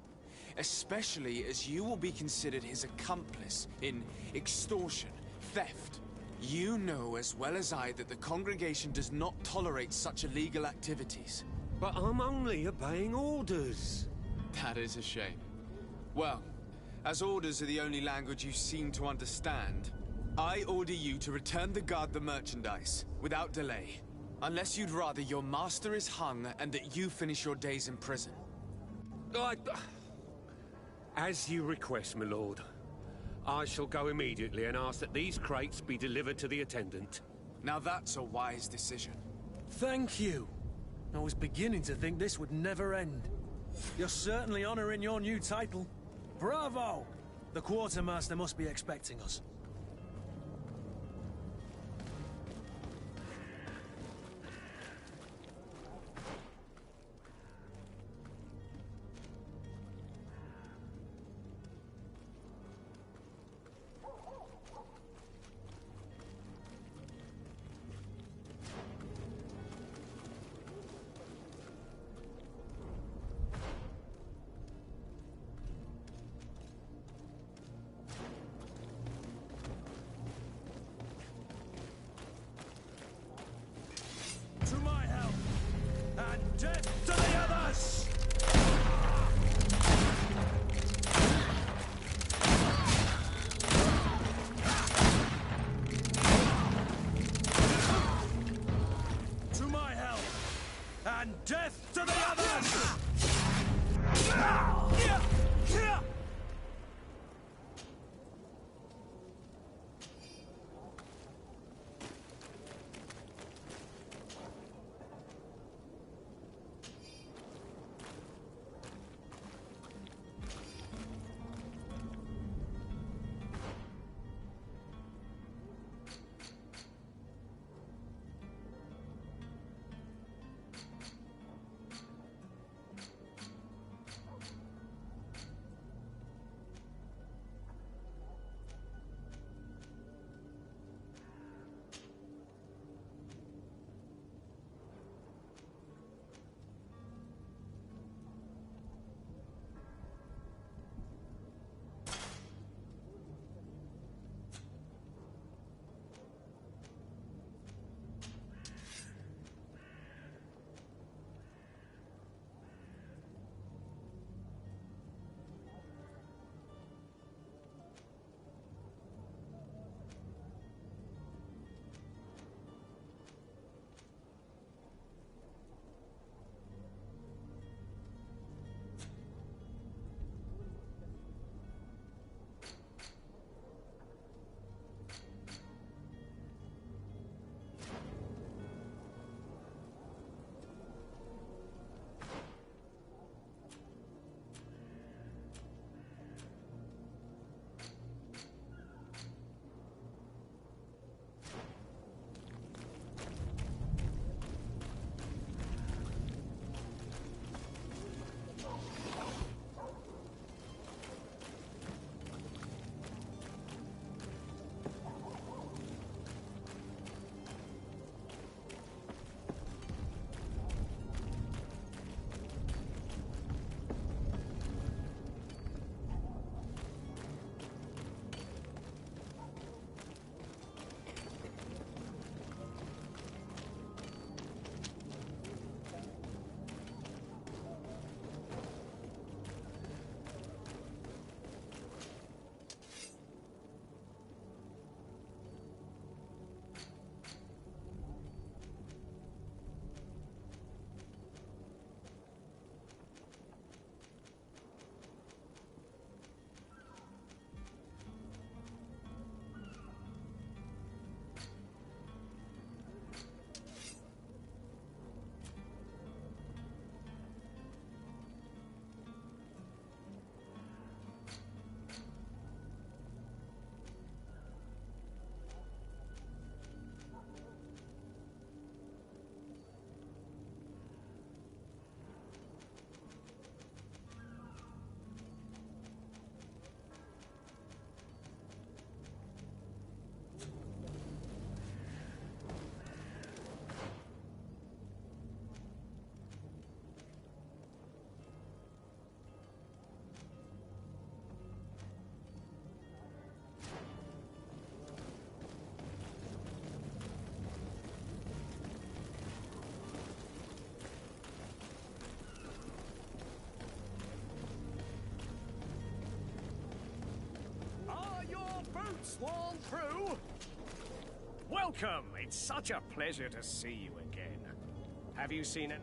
especially as you will be considered his accomplice in extortion, theft. You know as well as I that the Congregation does not tolerate such illegal activities. But I'm only obeying orders. That is a shame. Well, as orders are the only language you seem to understand, I order you to return the guard the merchandise, without delay. Unless you'd rather your master is hung and that you finish your days in prison. As you request, my lord. I shall go immediately and ask that these crates be delivered to the attendant. Now that's a wise decision. Thank you. I was beginning to think this would never end. You're certainly honoring your new title. Bravo! The quartermaster must be expecting us. swarm through. Welcome. It's such a pleasure to see you again. Have you seen it?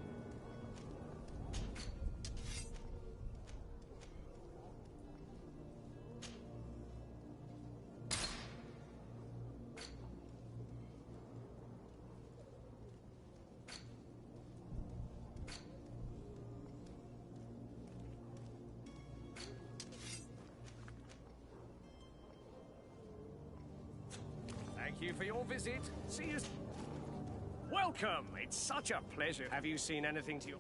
Thank you for your visit. See you. Welcome. It's such a pleasure. Have you seen anything to your...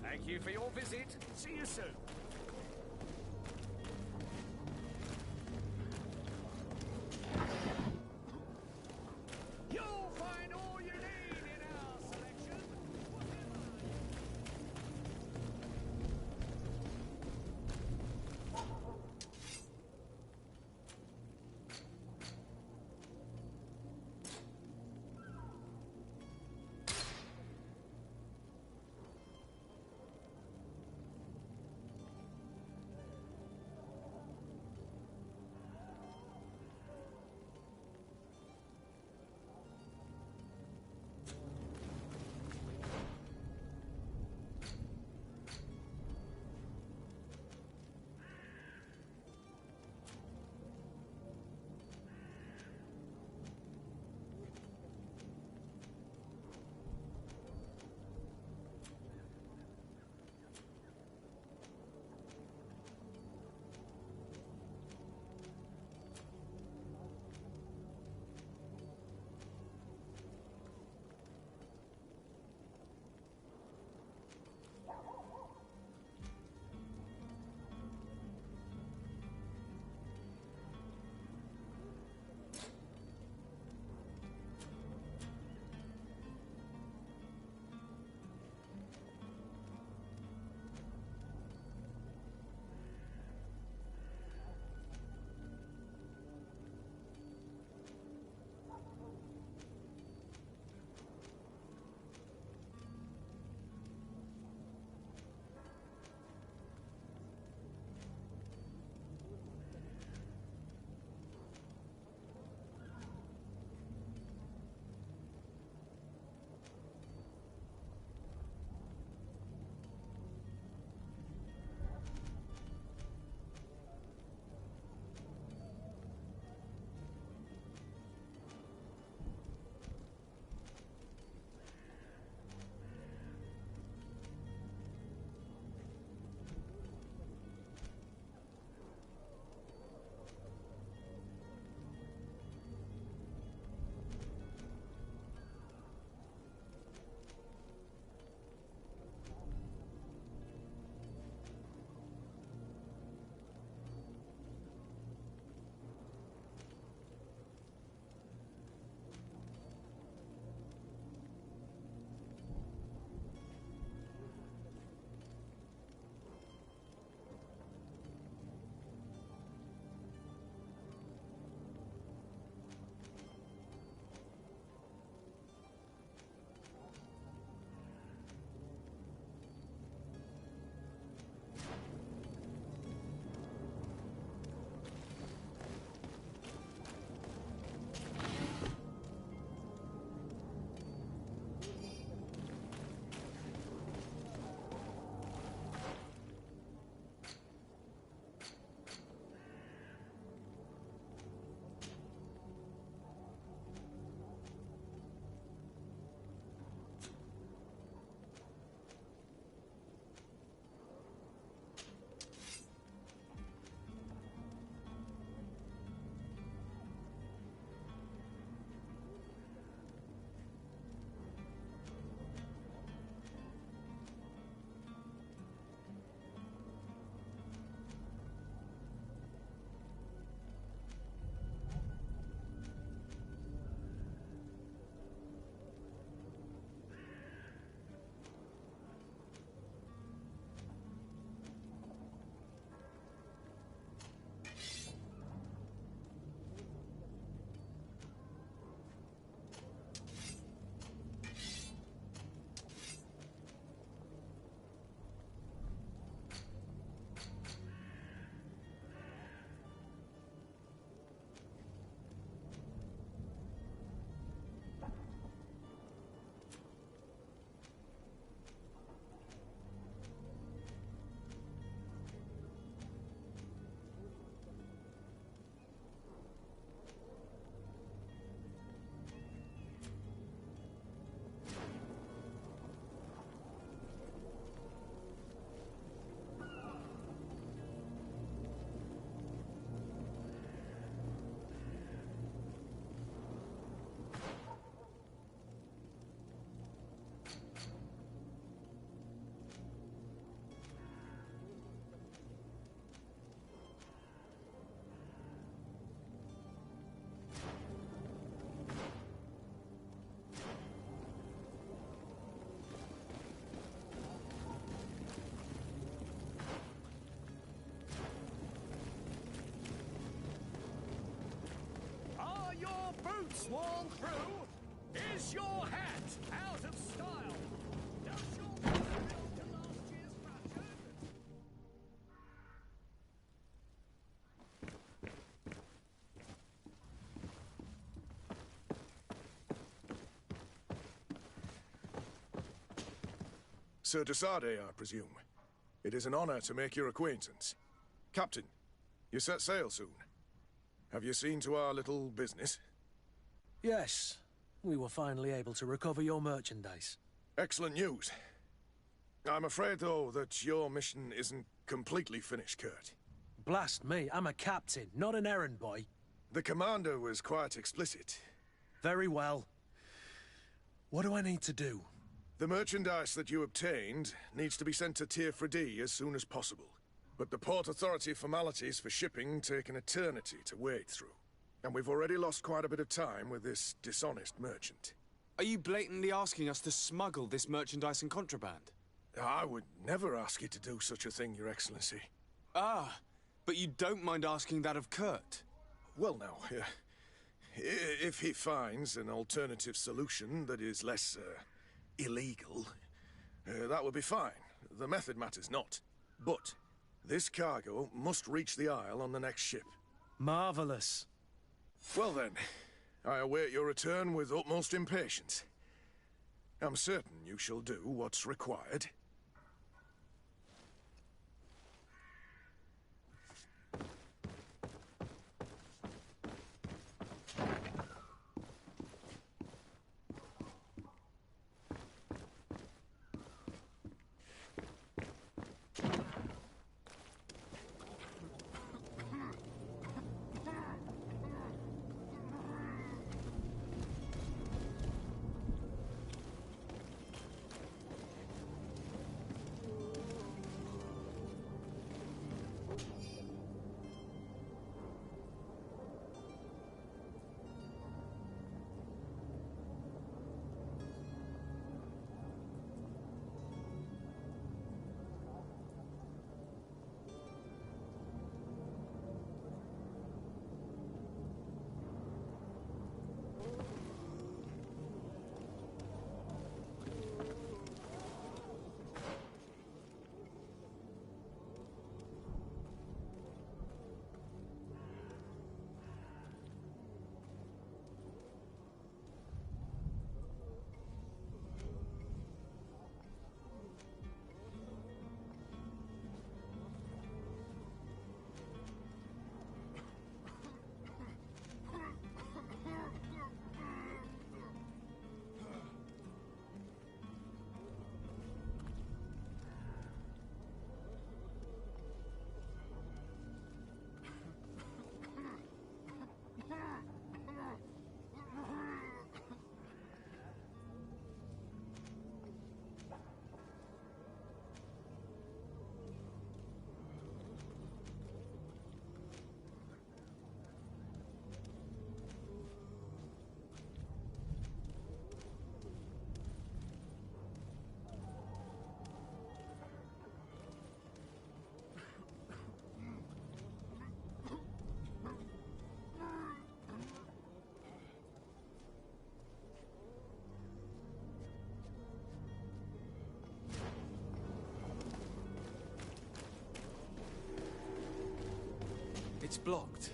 Thank you for your visit. See you soon. You'll find all you need in our selection. sworn through? Is your hat out of style? Does your belong to last year's fashion? Sir Desade, I presume. It is an honor to make your acquaintance. Captain, you set sail soon. Have you seen to our little business? Yes. We were finally able to recover your merchandise. Excellent news. I'm afraid, though, that your mission isn't completely finished, Kurt. Blast me, I'm a captain, not an errand boy. The commander was quite explicit. Very well. What do I need to do? The merchandise that you obtained needs to be sent to Tier D as soon as possible. But the Port Authority formalities for shipping take an eternity to wade through. And we've already lost quite a bit of time with this dishonest merchant. Are you blatantly asking us to smuggle this merchandise and contraband? I would never ask you to do such a thing, Your Excellency. Ah, but you don't mind asking that of Kurt? Well, now, if he finds an alternative solution that is less, illegal, that would be fine. The method matters not. But this cargo must reach the Isle on the next ship. Marvelous. Well then, I await your return with utmost impatience. I'm certain you shall do what's required. It's blocked.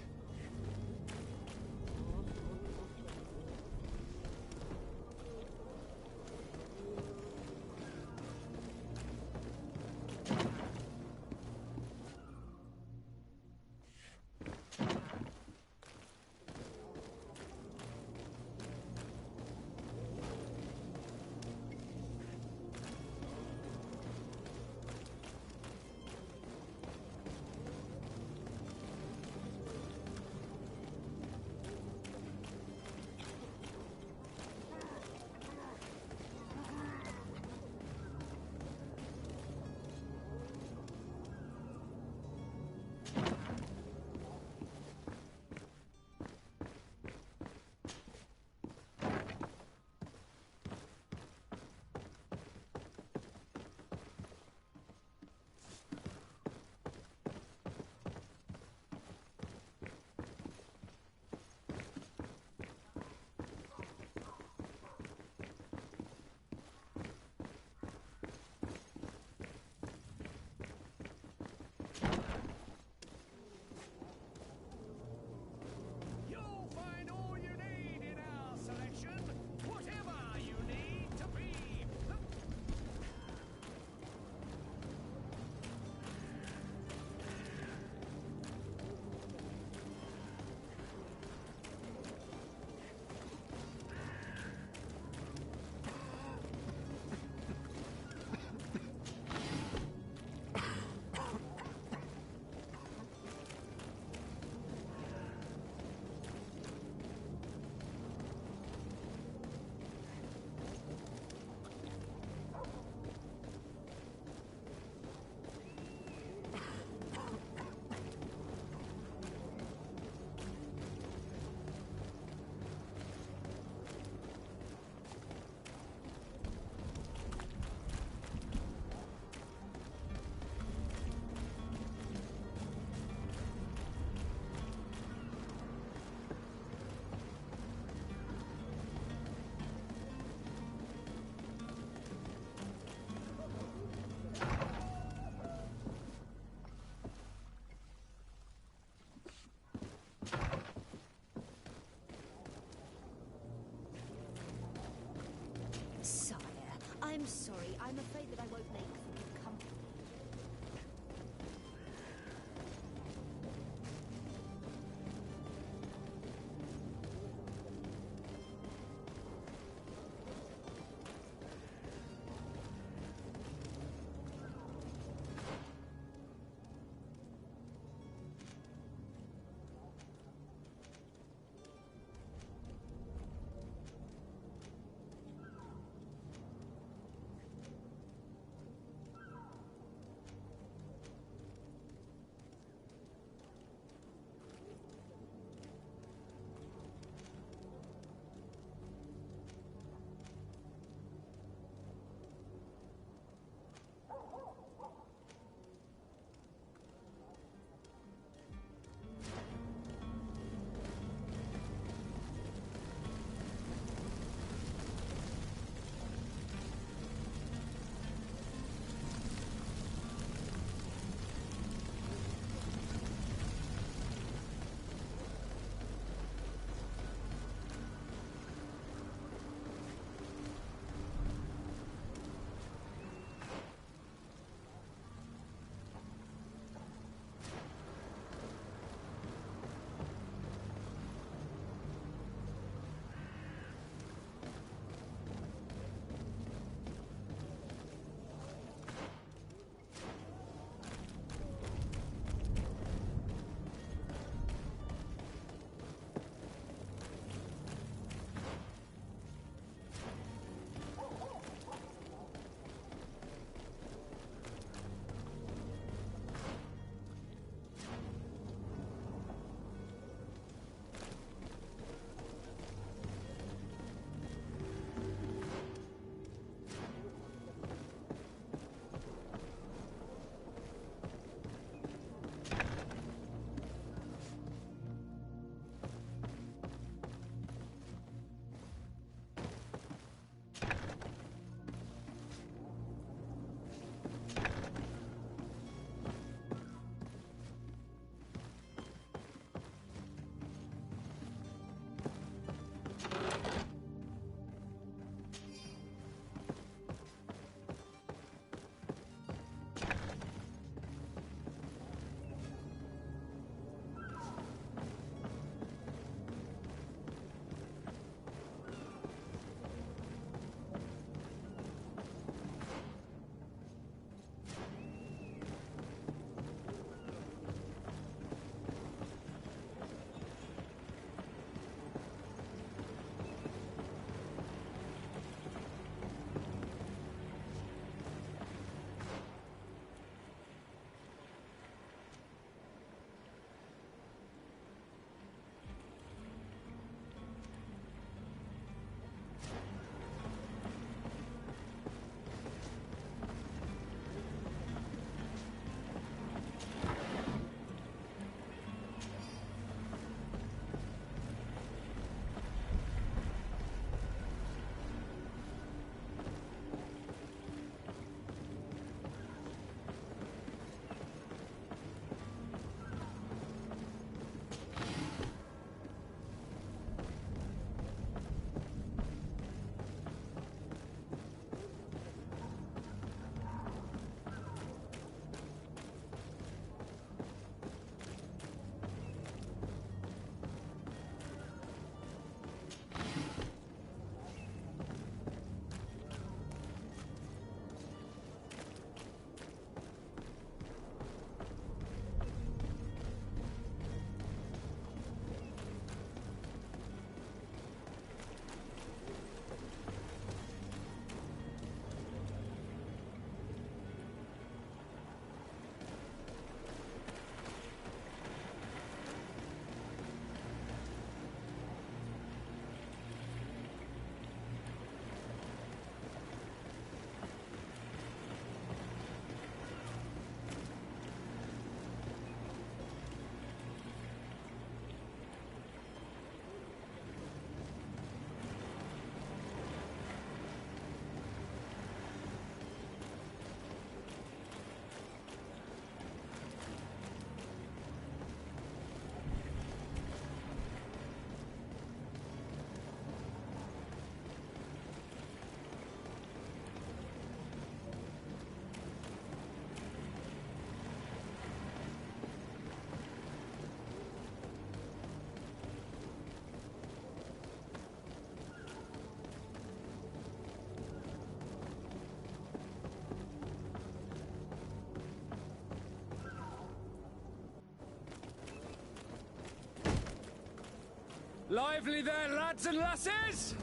Lively there, lads and lasses!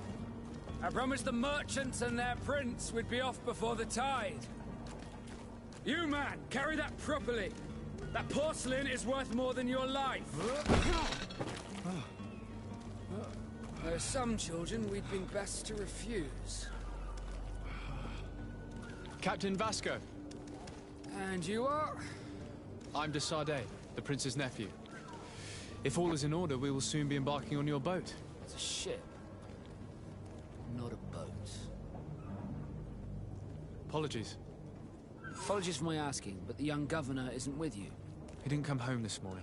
I promised the merchants and their prince we'd be off before the tide. You, man, carry that properly. That porcelain is worth more than your life. There are some children we'd been best to refuse. Captain Vasco. And you are? I'm de Sardet, the prince's nephew. If all is in order, we will soon be embarking on your boat. It's a ship, not a boat. Apologies. Apologies for my asking, but the young governor isn't with you. He didn't come home this morning.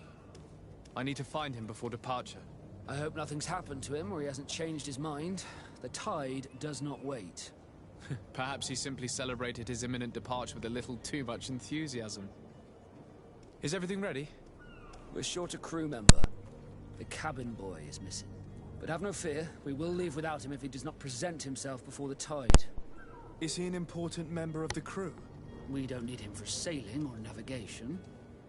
I need to find him before departure. I hope nothing's happened to him or he hasn't changed his mind. The tide does not wait. Perhaps he simply celebrated his imminent departure with a little too much enthusiasm. Is everything ready? We're short a crew member. The cabin boy is missing. But have no fear, we will leave without him if he does not present himself before the tide. Is he an important member of the crew? We don't need him for sailing or navigation.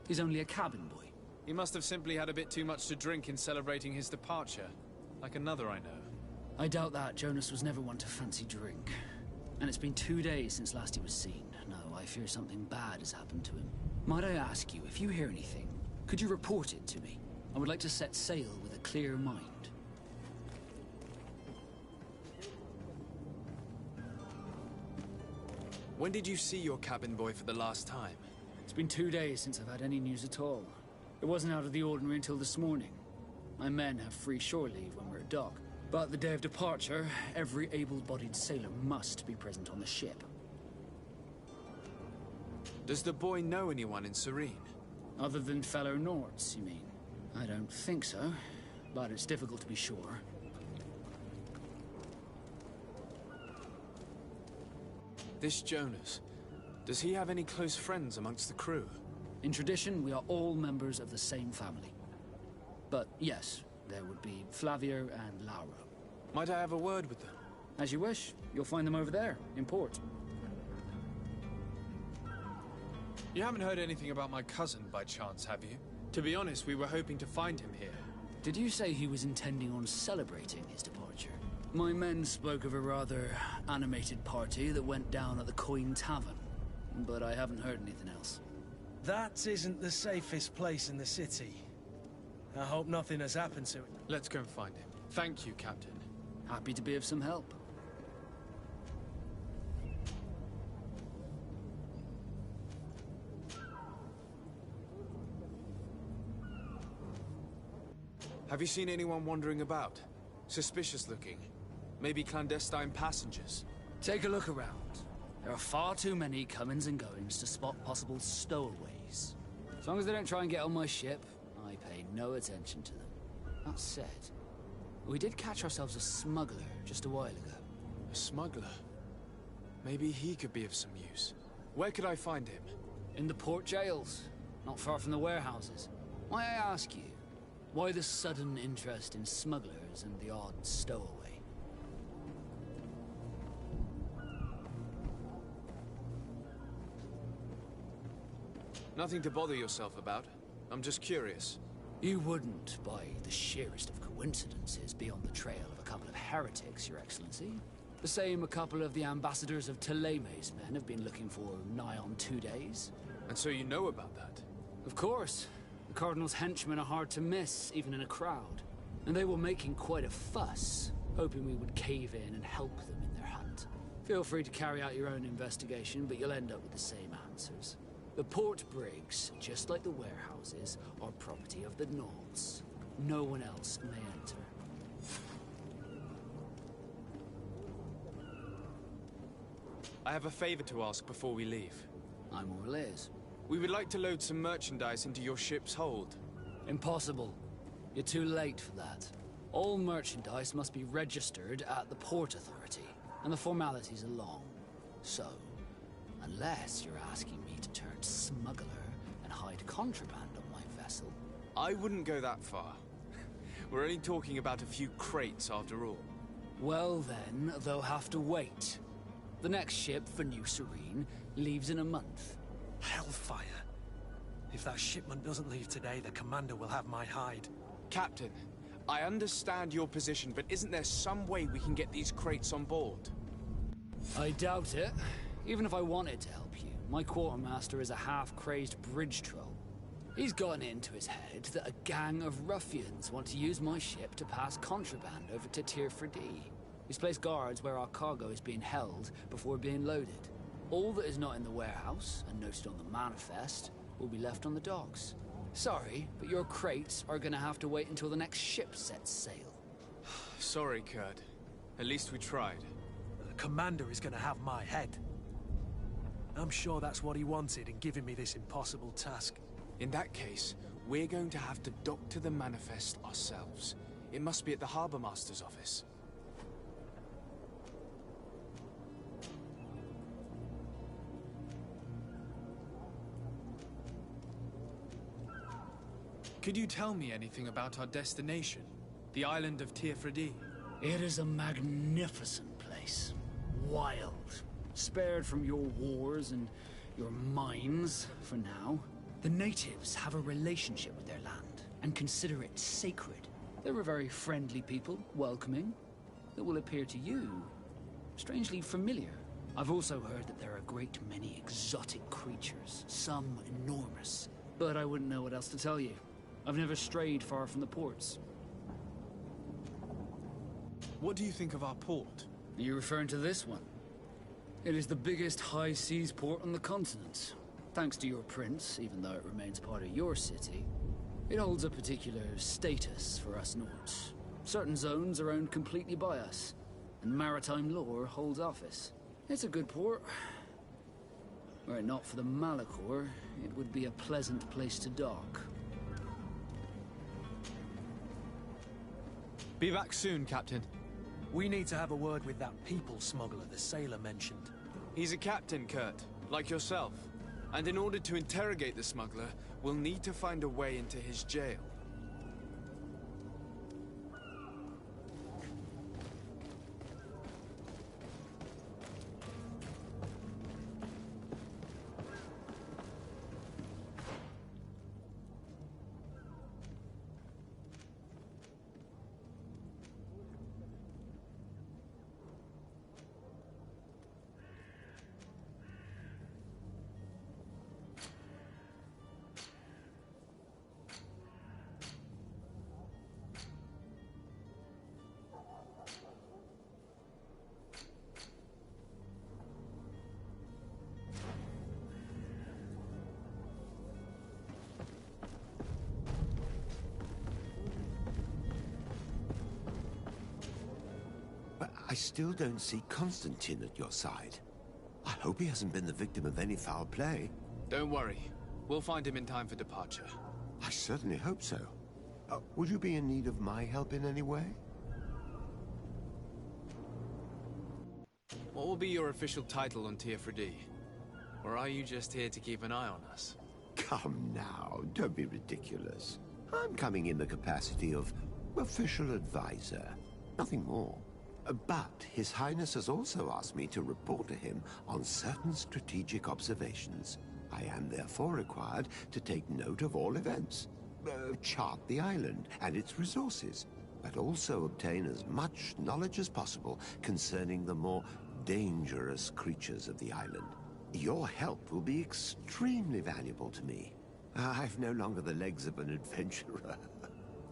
He's only a cabin boy. He must have simply had a bit too much to drink in celebrating his departure. Like another I know. I doubt that. Jonas was never one to fancy drink. And it's been 2 days since last he was seen. No, I fear something bad has happened to him. Might I ask you, if you hear anything, could you report it to me? I would like to set sail with a clear mind. When did you see your cabin boy for the last time? It's been 2 days since I've had any news at all. It wasn't out of the ordinary until this morning. My men have free shore leave when we're at dock. But the day of departure, every able-bodied sailor must be present on the ship. Does the boy know anyone in Serene? Other than fellow Nords, you mean? I don't think so, but it's difficult to be sure. This Jonas, does he have any close friends amongst the crew? In tradition, we are all members of the same family. But yes, there would be Flavia and Laura. Might I have a word with them? As you wish. You'll find them over there, in port. You haven't heard anything about my cousin by chance, have you? To be honest, we were hoping to find him here. Did you say he was intending on celebrating his departure? My men spoke of a rather animated party that went down at the Coin Tavern, but I haven't heard anything else. That isn't the safest place in the city. I hope nothing has happened to it. Let's go and find him. Thank you, Captain. Happy to be of some help. Have you seen anyone wandering about? Suspicious looking. Maybe clandestine passengers? Take a look around. There are far too many comings and goings to spot possible stowaways. As long as they don't try and get on my ship, I pay no attention to them. That said, we did catch ourselves a smuggler just a while ago. A smuggler? Maybe he could be of some use. Where could I find him? In the port jails, not far from the warehouses. May I ask you, why the sudden interest in smugglers and the odd stowaway? Nothing to bother yourself about. I'm just curious. You wouldn't, by the sheerest of coincidences, be on the trail of a couple of heretics, Your Excellency. The same a couple of the ambassadors of Teleme's men have been looking for nigh on 2 days. And so you know about that? Of course. The Cardinal's henchmen are hard to miss, even in a crowd. And they were making quite a fuss, hoping we would cave in and help them in their hunt. Feel free to carry out your own investigation, but you'll end up with the same answers. The port brigs, just like the warehouses, are property of the Nords. No one else may enter. I have a favor to ask before we leave. I'm all ears. We would like to load some merchandise into your ship's hold. Impossible. You're too late for that. All merchandise must be registered at the Port Authority, and the formalities are long. So, unless you're asking me to turn smuggler and hide contraband on my vessel... I wouldn't go that far. We're only talking about a few crates after all. Well then, they'll have to wait. The next ship for New Serene leaves in a month. Hellfire. If that shipment doesn't leave today, the commander will have my hide. Captain, I understand your position, but isn't there some way we can get these crates on board? I doubt it. Even if I wanted to help you, my quartermaster is a half-crazed bridge troll. He's gotten it into his head that a gang of ruffians want to use my ship to pass contraband over to Tirfredi. He's placed guards where our cargo is being held before being loaded. All that is not in the warehouse, and noted on the manifest, will be left on the docks. Sorry, but your crates are gonna have to wait until the next ship sets sail. Sorry, Kurt. At least we tried. The commander is gonna have my head. I'm sure that's what he wanted in giving me this impossible task. In that case, we're going to have to doctor the manifest ourselves. It must be at the Harbour Master's office. Could you tell me anything about our destination? The island of Tirfredi? It is a magnificent place. Wild. Spared from your wars and your mines, for now. The natives have a relationship with their land, and consider it sacred. They're a very friendly people, welcoming, that will appear to you strangely familiar. I've also heard that there are a great many exotic creatures, some enormous. But I wouldn't know what else to tell you. I've never strayed far from the ports. What do you think of our port? Are you referring to this one? It is the biggest high seas port on the continent. Thanks to your prince, even though it remains part of your city, it holds a particular status for us Nords. Certain zones are owned completely by us, and maritime law holds office. It's a good port. Were it not for the Malachor, it would be a pleasant place to dock. Be back soon, Captain. We need to have a word with that people smuggler the sailor mentioned. He's a captain, Kurt, like yourself. And in order to interrogate the smuggler, we'll need to find a way into his jail. I still don't see Constantine at your side. I hope he hasn't been the victim of any foul play. Don't worry. We'll find him in time for departure. I certainly hope so. Would you be in need of my help in any way? What will be your official title on Tirfredi? Or are you just here to keep an eye on us? Come now, don't be ridiculous. I'm coming in the capacity of official advisor, nothing more. But His Highness has also asked me to report to him on certain strategic observations. I am therefore required to take note of all events, chart the island and its resources, but also obtain as much knowledge as possible concerning the more dangerous creatures of the island. Your help will be extremely valuable to me. I've no longer the legs of an adventurer.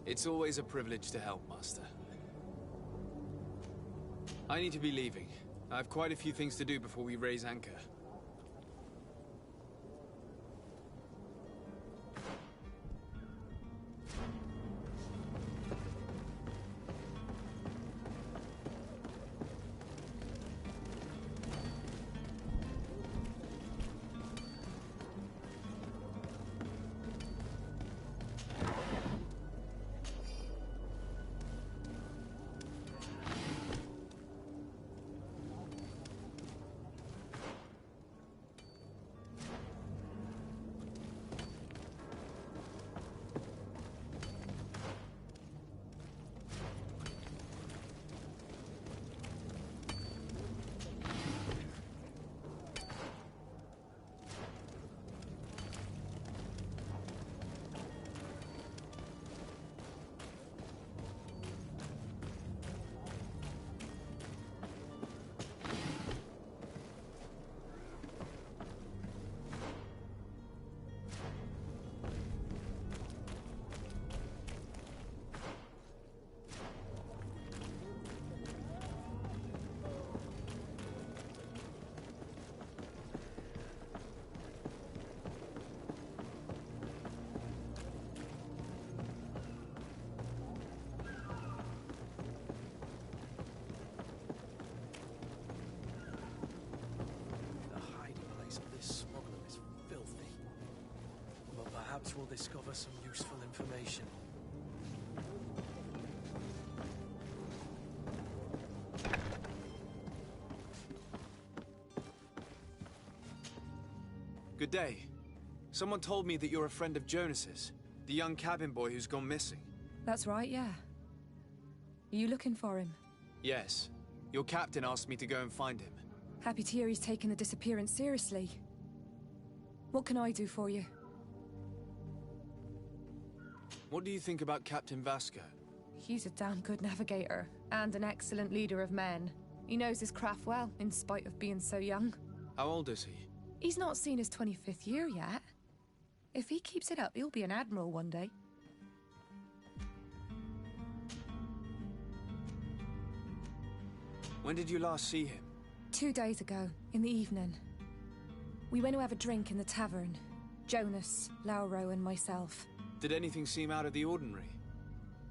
It's always a privilege to help, Master. I need to be leaving. I have quite a few things to do before we raise anchor. Perhaps we'll discover some useful information. Good day. Someone told me that you're a friend of Jonas's, the young cabin boy who's gone missing. That's right, yeah. Are you looking for him? Yes. Your captain asked me to go and find him. Happy to hear he's taken the disappearance seriously. What can I do for you? What do you think about Captain Vasco? He's a damn good navigator, and an excellent leader of men. He knows his craft well, in spite of being so young. How old is he? He's not seen his 25th year yet. If he keeps it up, he'll be an admiral one day. When did you last see him? 2 days ago, in the evening. We went to have a drink in the tavern. Jonas, Lauro, and myself. Did anything seem out of the ordinary?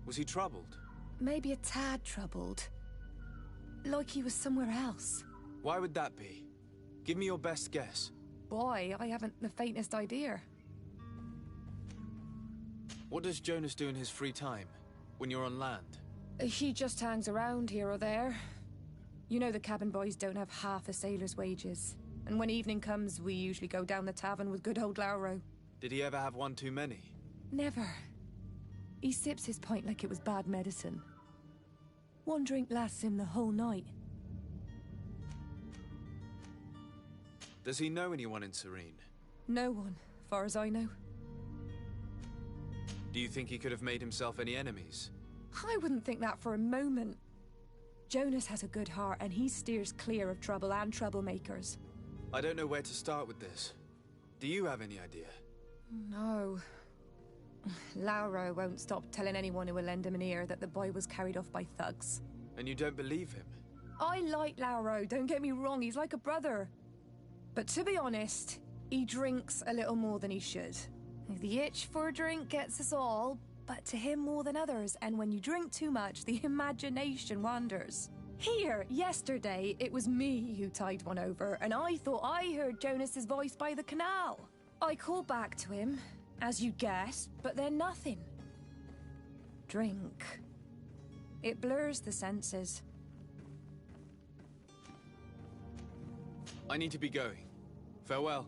Was he troubled? Maybe a tad troubled. Like he was somewhere else. Why would that be? Give me your best guess. Boy, I haven't the faintest idea. What does Jonas do in his free time, when you're on land? He just hangs around here or there. You know the cabin boys don't have half a sailor's wages. And when evening comes, we usually go down the tavern with good old Lauro. Did he ever have one too many? Never. He sips his pint like it was bad medicine. One drink lasts him the whole night. Does he know anyone in Serene? No one, far as I know. Do you think he could have made himself any enemies? I wouldn't think that for a moment. Jonas has a good heart, and he steers clear of trouble and troublemakers. I don't know where to start with this. Do you have any idea? No. Lauro won't stop telling anyone who will lend him an ear that the boy was carried off by thugs. And you don't believe him? I like Lauro, don't get me wrong, he's like a brother. But to be honest, he drinks a little more than he should. The itch for a drink gets us all, but to him more than others, and when you drink too much, the imagination wanders. Here, yesterday, it was me who tied one over, and I thought I heard Jonas's voice by the canal. I called back to him, as you guessed, but then nothing. Drink. It blurs the senses. I need to be going. Farewell.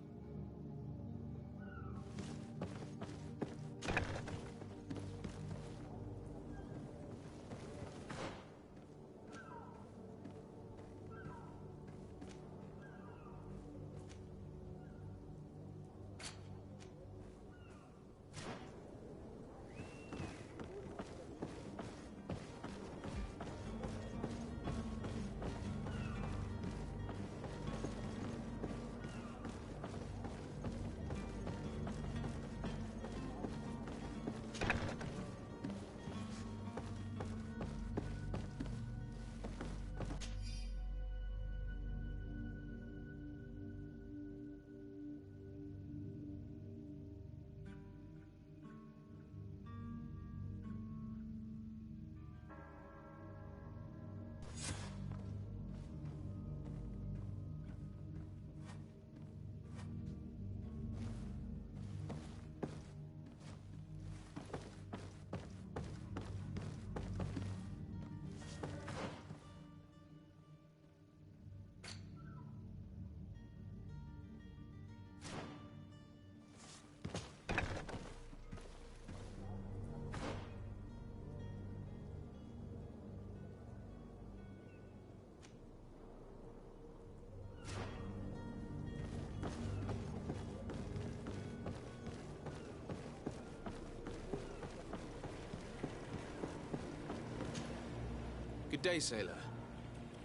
Good day, sailor.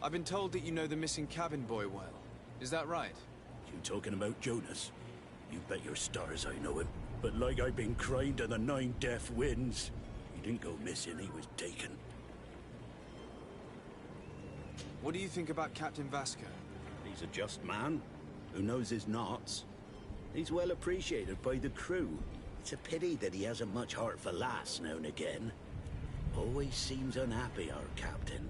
I've been told that you know the missing cabin boy well. Is that right? You talking about Jonas? You bet your stars I know him. But like I've been crying to the 9 deaf winds, he didn't go missing, he was taken. What do you think about Captain Vasco? He's a just man, who knows his knots. He's well appreciated by the crew. It's a pity that he hasn't much heart for lass now and again. Always seems unhappy, our captain.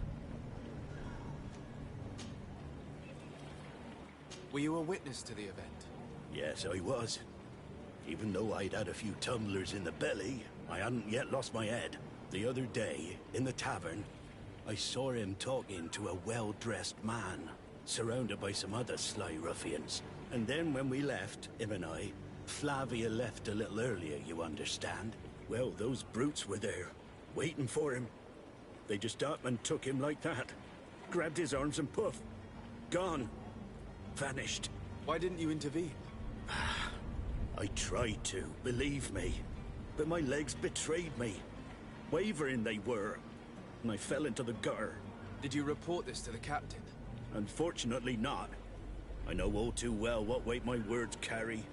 Were you a witness to the event? Yes, I was. Even though I'd had a few tumblers in the belly, I hadn't yet lost my head. The other day, in the tavern, I saw him talking to a well-dressed man, surrounded by some other sly ruffians. And then when we left, him and I, Flavia left a little earlier, you understand. Well, those brutes were there, waiting for him. They just up and took him like that. Grabbed his arms and poof. Gone. Vanished. Why didn't you intervene? I tried to, believe me. But my legs betrayed me. Wavering they were. And I fell into the gutter. Did you report this to the captain? Unfortunately not. I know all too well what weight my words carry.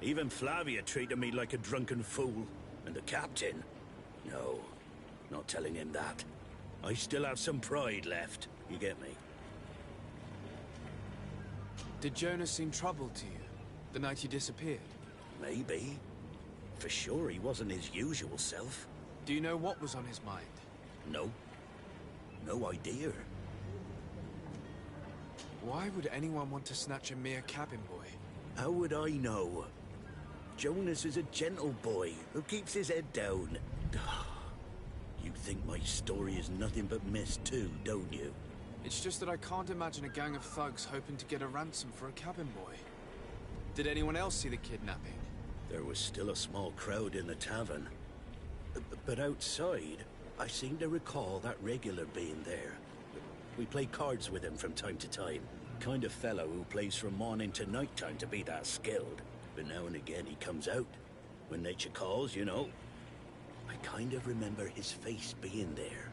Even Flavia treated me like a drunken fool. And the captain? No, not telling him that. I still have some pride left, you get me? Did Jonas seem troubled to you, the night he disappeared? Maybe. For sure he wasn't his usual self. Do you know what was on his mind? No. No idea. Why would anyone want to snatch a mere cabin boy? How would I know? Jonas is a gentle boy who keeps his head down. You think my story is nothing but mist too, don't you? It's just that I can't imagine a gang of thugs hoping to get a ransom for a cabin boy. Did anyone else see the kidnapping? There was still a small crowd in the tavern. But outside, I seem to recall that regular being there. We play cards with him from time to time. Kind of fellow who plays from morning to night time to be that skilled. But now and again he comes out. When nature calls, you know. I kind of remember his face being there.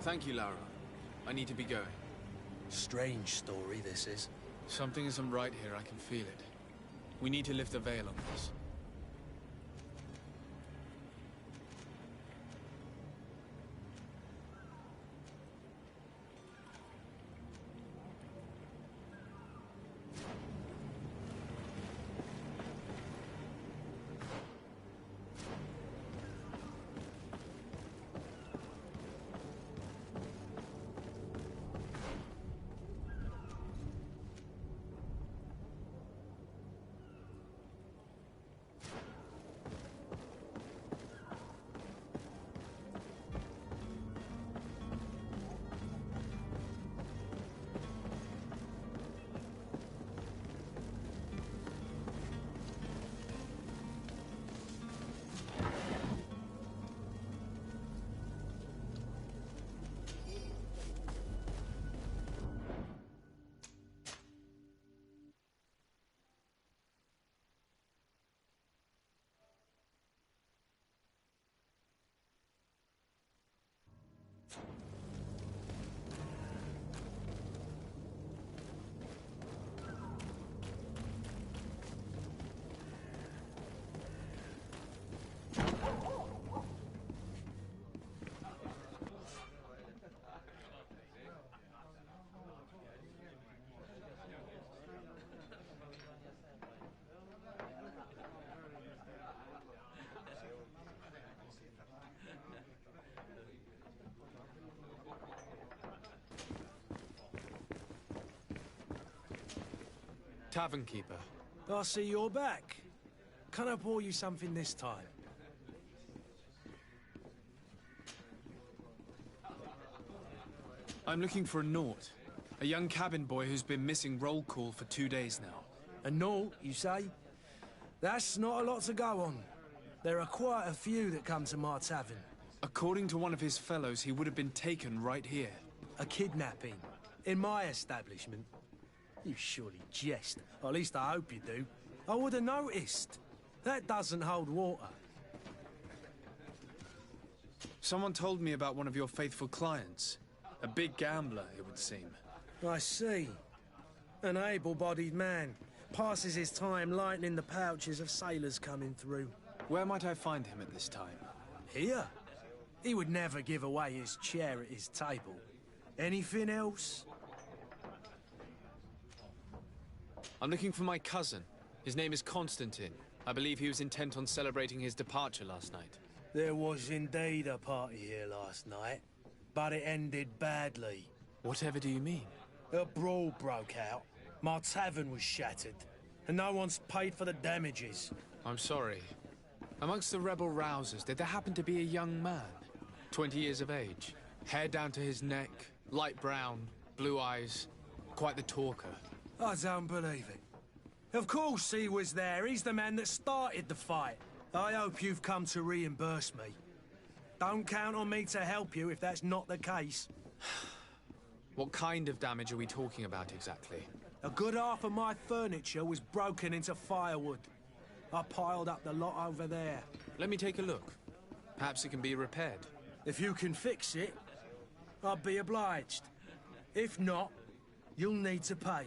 Thank you, Lara. I need to be going. Strange story, this is. Something isn't right here, I can feel it. We need to lift the veil on this. Tavern keeper. I see you're back. Can I pour you something this time? I'm looking for a Naut. A young cabin boy who's been missing roll call for 2 days now. A Naut, you say? That's not a lot to go on. There are quite a few that come to my tavern. According to one of his fellows, he would have been taken right here. A kidnapping? In my establishment? You surely jest. Or at least I hope you do. I would have noticed. That doesn't hold water. Someone told me about one of your faithful clients. A big gambler, it would seem. I see. An able-bodied man. Passes his time lightening the pouches of sailors coming through. Where might I find him at this time? Here? He would never give away his chair at his table. Anything else? I'm looking for my cousin. His name is Constantine. I believe he was intent on celebrating his departure last night. There was indeed a party here last night, but it ended badly. Whatever do you mean? A brawl broke out. My tavern was shattered, and no one's paid for the damages. I'm sorry. Amongst the rebel rousers, did there happen to be a young man? 20 years of age, hair down to his neck, light brown, blue eyes, quite the talker. I don't believe it. Of course he was there. He's the man that started the fight. I hope you've come to reimburse me. Don't count on me to help you if that's not the case. What kind of damage are we talking about exactly? A good half of my furniture was broken into firewood. I piled up the lot over there. Let me take a look. Perhaps it can be repaired. If you can fix it, I'll be obliged. If not, you'll need to pay.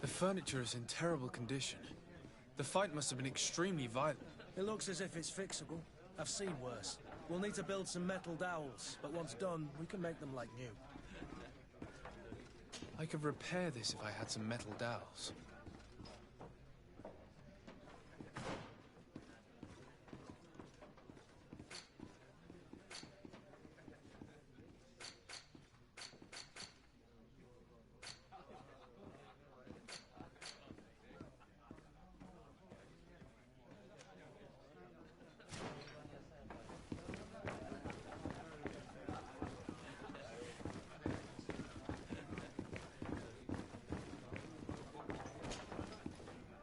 The furniture is in terrible condition. The fight must have been extremely violent. It looks as if it's fixable. I've seen worse. We'll need to build some metal dowels, but once done, we can make them like new. I could repair this if I had some metal dowels.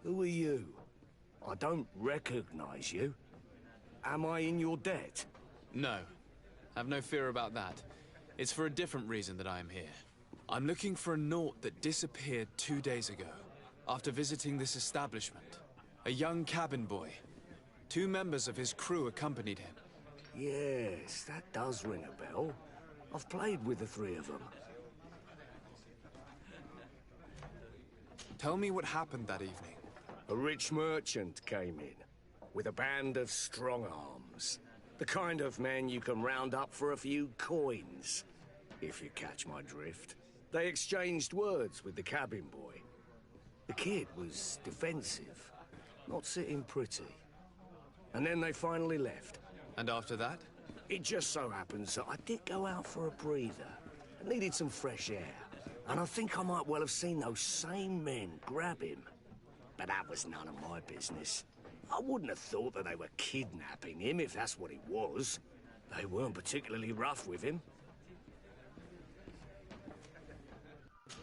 Who are you? I don't recognize you. Am I in your debt? No. Have no fear about that. It's for a different reason that I am here. I'm looking for a Naut that disappeared 2 days ago, after visiting this establishment. A young cabin boy. 2 members of his crew accompanied him. Yes, that does ring a bell. I've played with the 3 of them. Tell me what happened that evening. A rich merchant came in, with a band of strong-arms. The kind of men you can round up for a few coins, if you catch my drift. They exchanged words with the cabin boy. The kid was defensive, not sitting pretty. And then they finally left. And after that? It just so happens that I did go out for a breather. I needed some fresh air. And I think I might well have seen those same men grab him. But that was none of my business. I wouldn't have thought that they were kidnapping him if that's what it was. They weren't particularly rough with him.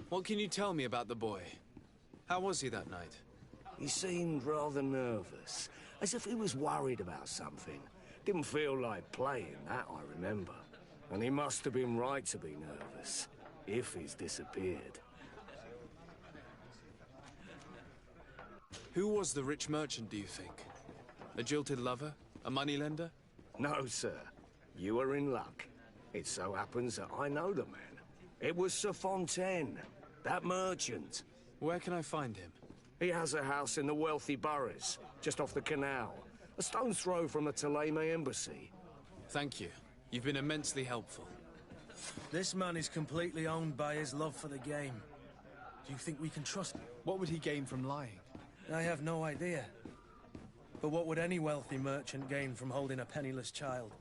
What can you tell me about the boy? How was he that night? He seemed rather nervous, as if he was worried about something. Didn't feel like playing, that I remember. And he must have been right to be nervous, if he's disappeared. Who was the rich merchant, do you think? A jilted lover? A moneylender? No, sir. You are in luck. It so happens that I know the man. It was Sir Fontaine, that merchant. Where can I find him? He has a house in the wealthy boroughs, just off the canal. A stone's throw from the Thélème embassy. Thank you. You've been immensely helpful. This man is completely owned by his love for the game. Do you think we can trust him? What would he gain from lying? I have no idea. But what would any wealthy merchant gain from holding a penniless child?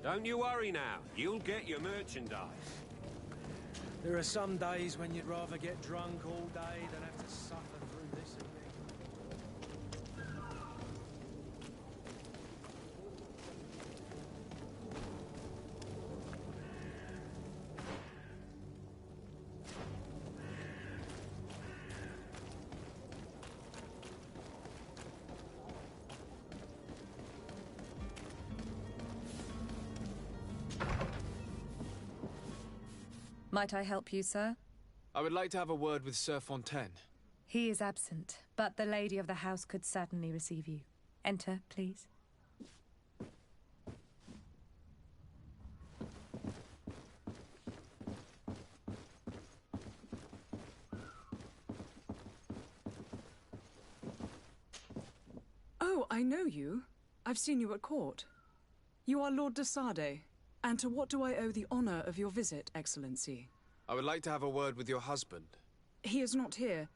Don't you worry now. You'll get your merchandise. There are some days when you'd rather get drunk all day than have to suffer through this again. Might I help you, sir? I would like to have a word with Sir Fontaine. He is absent, but the lady of the house could certainly receive you. Enter, please. Oh, I know you. I've seen you at court. You are Lord de Sade. And to what do I owe the honor of your visit, Excellency? I would like to have a word with your husband. He is not here,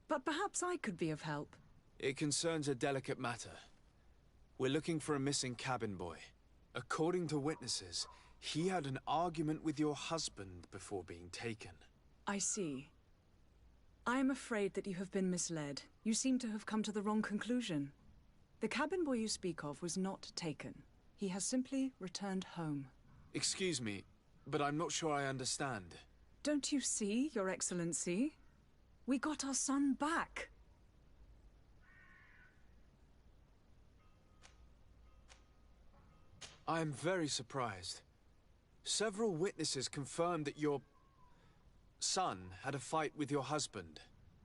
but perhaps I could be of help. It concerns a delicate matter. We're looking for a missing cabin boy. According to witnesses, he had an argument with your husband before being taken. I see. I am afraid that you have been misled. You seem to have come to the wrong conclusion. The cabin boy you speak of was not taken. He has simply returned home. Excuse me, but I'm not sure I understand. Don't you see, Your Excellency? We got our son back. I am very surprised. Several witnesses confirmed that your son had a fight with your husband,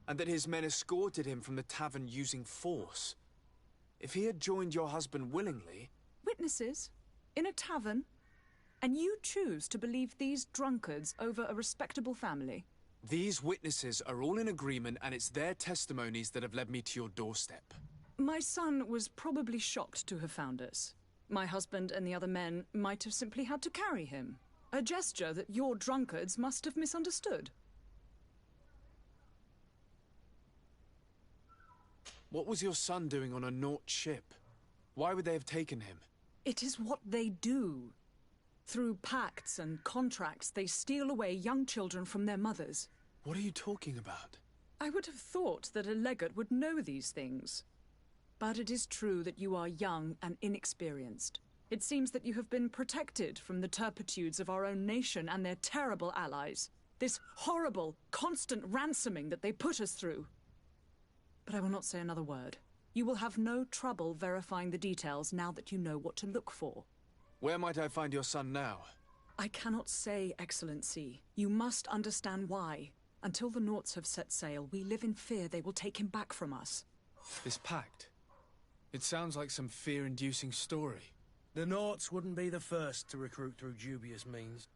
and that his men escorted him from the tavern using force. If he had joined your husband willingly... Witnesses? In a tavern? And you choose to believe these drunkards over a respectable family? These witnesses are all in agreement, and it's their testimonies that have led me to your doorstep. My son was probably shocked to have found us. My husband and the other men might have simply had to carry him. A gesture that your drunkards must have misunderstood. What was your son doing on a Naut ship? Why would they have taken him? It is what they do. Through pacts and contracts, they steal away young children from their mothers. What are you talking about? I would have thought that a legate would know these things. But it is true that you are young and inexperienced. It seems that you have been protected from the turpitudes of our own nation and their terrible allies. This horrible, constant ransoming that they put us through. But I will not say another word. You will have no trouble verifying the details now that you know what to look for. Where might I find your son now? I cannot say, Excellency. You must understand why. Until the Nauts have set sail, we live in fear they will take him back from us. This pact? It sounds like some fear-inducing story. The Nauts wouldn't be the first to recruit through dubious means.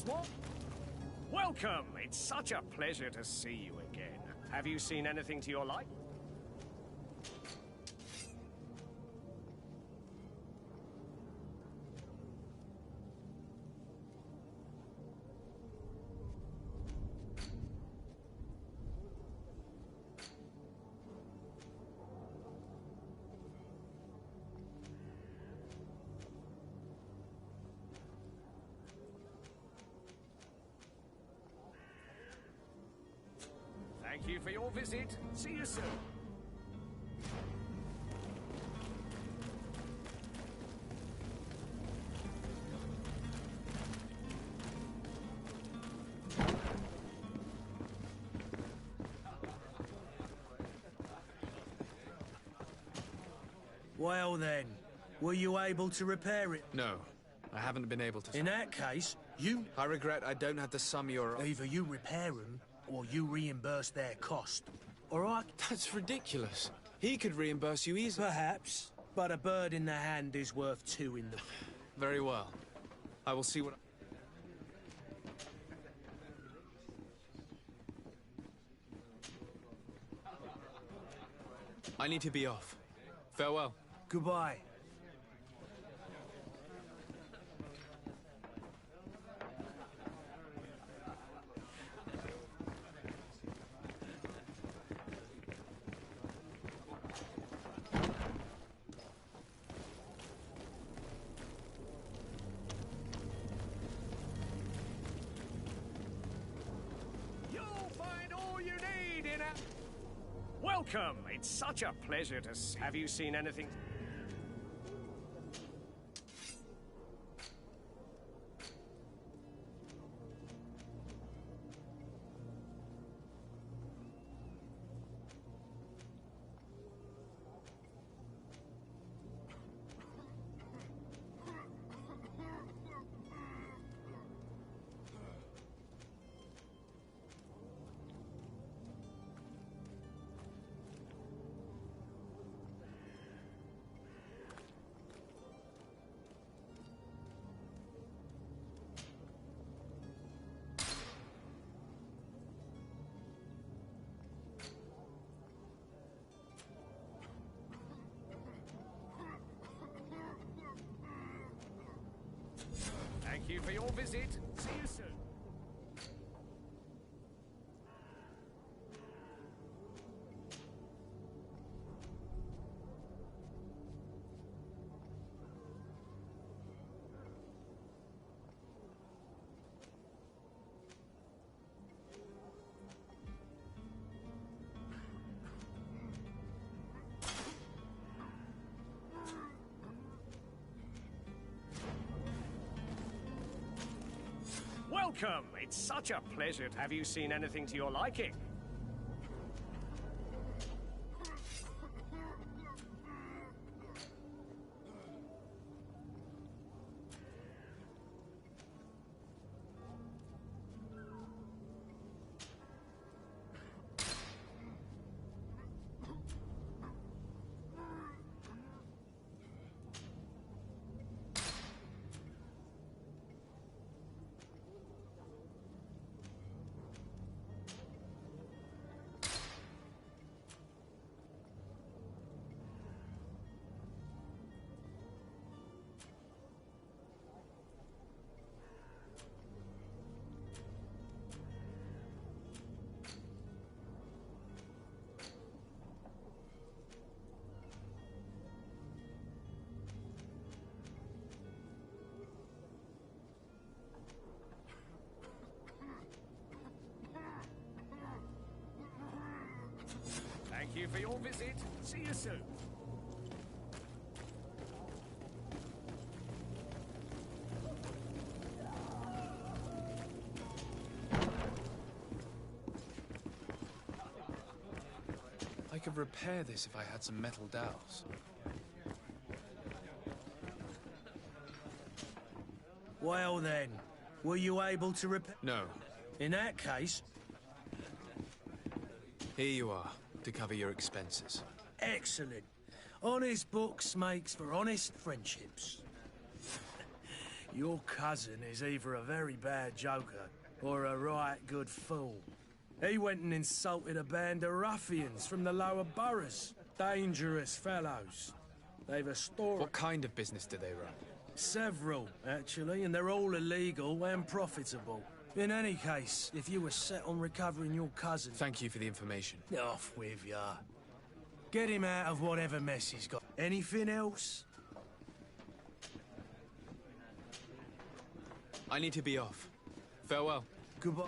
What? Welcome! It's such a pleasure to see you again. Have you seen anything to your liking? Thank you for your visit. See you soon. Well then, were you able to repair it? No, I haven't been able to. In that case, you... I regret I don't have the sum you're... Either you repair them, or you reimburse their cost. All right? That's ridiculous. He could reimburse you easily. Perhaps, but a bird in the hand is worth two in the... Very well. I will see what... I need to be off. Farewell. Goodbye. You'll find all you need in a... Welcome! It's such a pleasure to see. Have you seen anything? Thank you for your visit. See you soon. Welcome! It's such a pleasure. Have you seen anything to your liking? Thank you for your visit. See you soon. I could repair this if I had some metal dowels. Well then, were you able to repair... No. In that case... Here you are, to cover your expenses. Excellent. Honest books makes for honest friendships. Your cousin is either a very bad joker or a right good fool. He went and insulted a band of ruffians from the lower boroughs. Dangerous fellows. They've a story. What kind of business do they run? Several, actually, and they're all illegal and profitable. In any case, if you were set on recovering your cousin... Thank you for the information. Off with ya. Get him out of whatever mess he's got. Anything else? I need to be off. Farewell. Goodbye.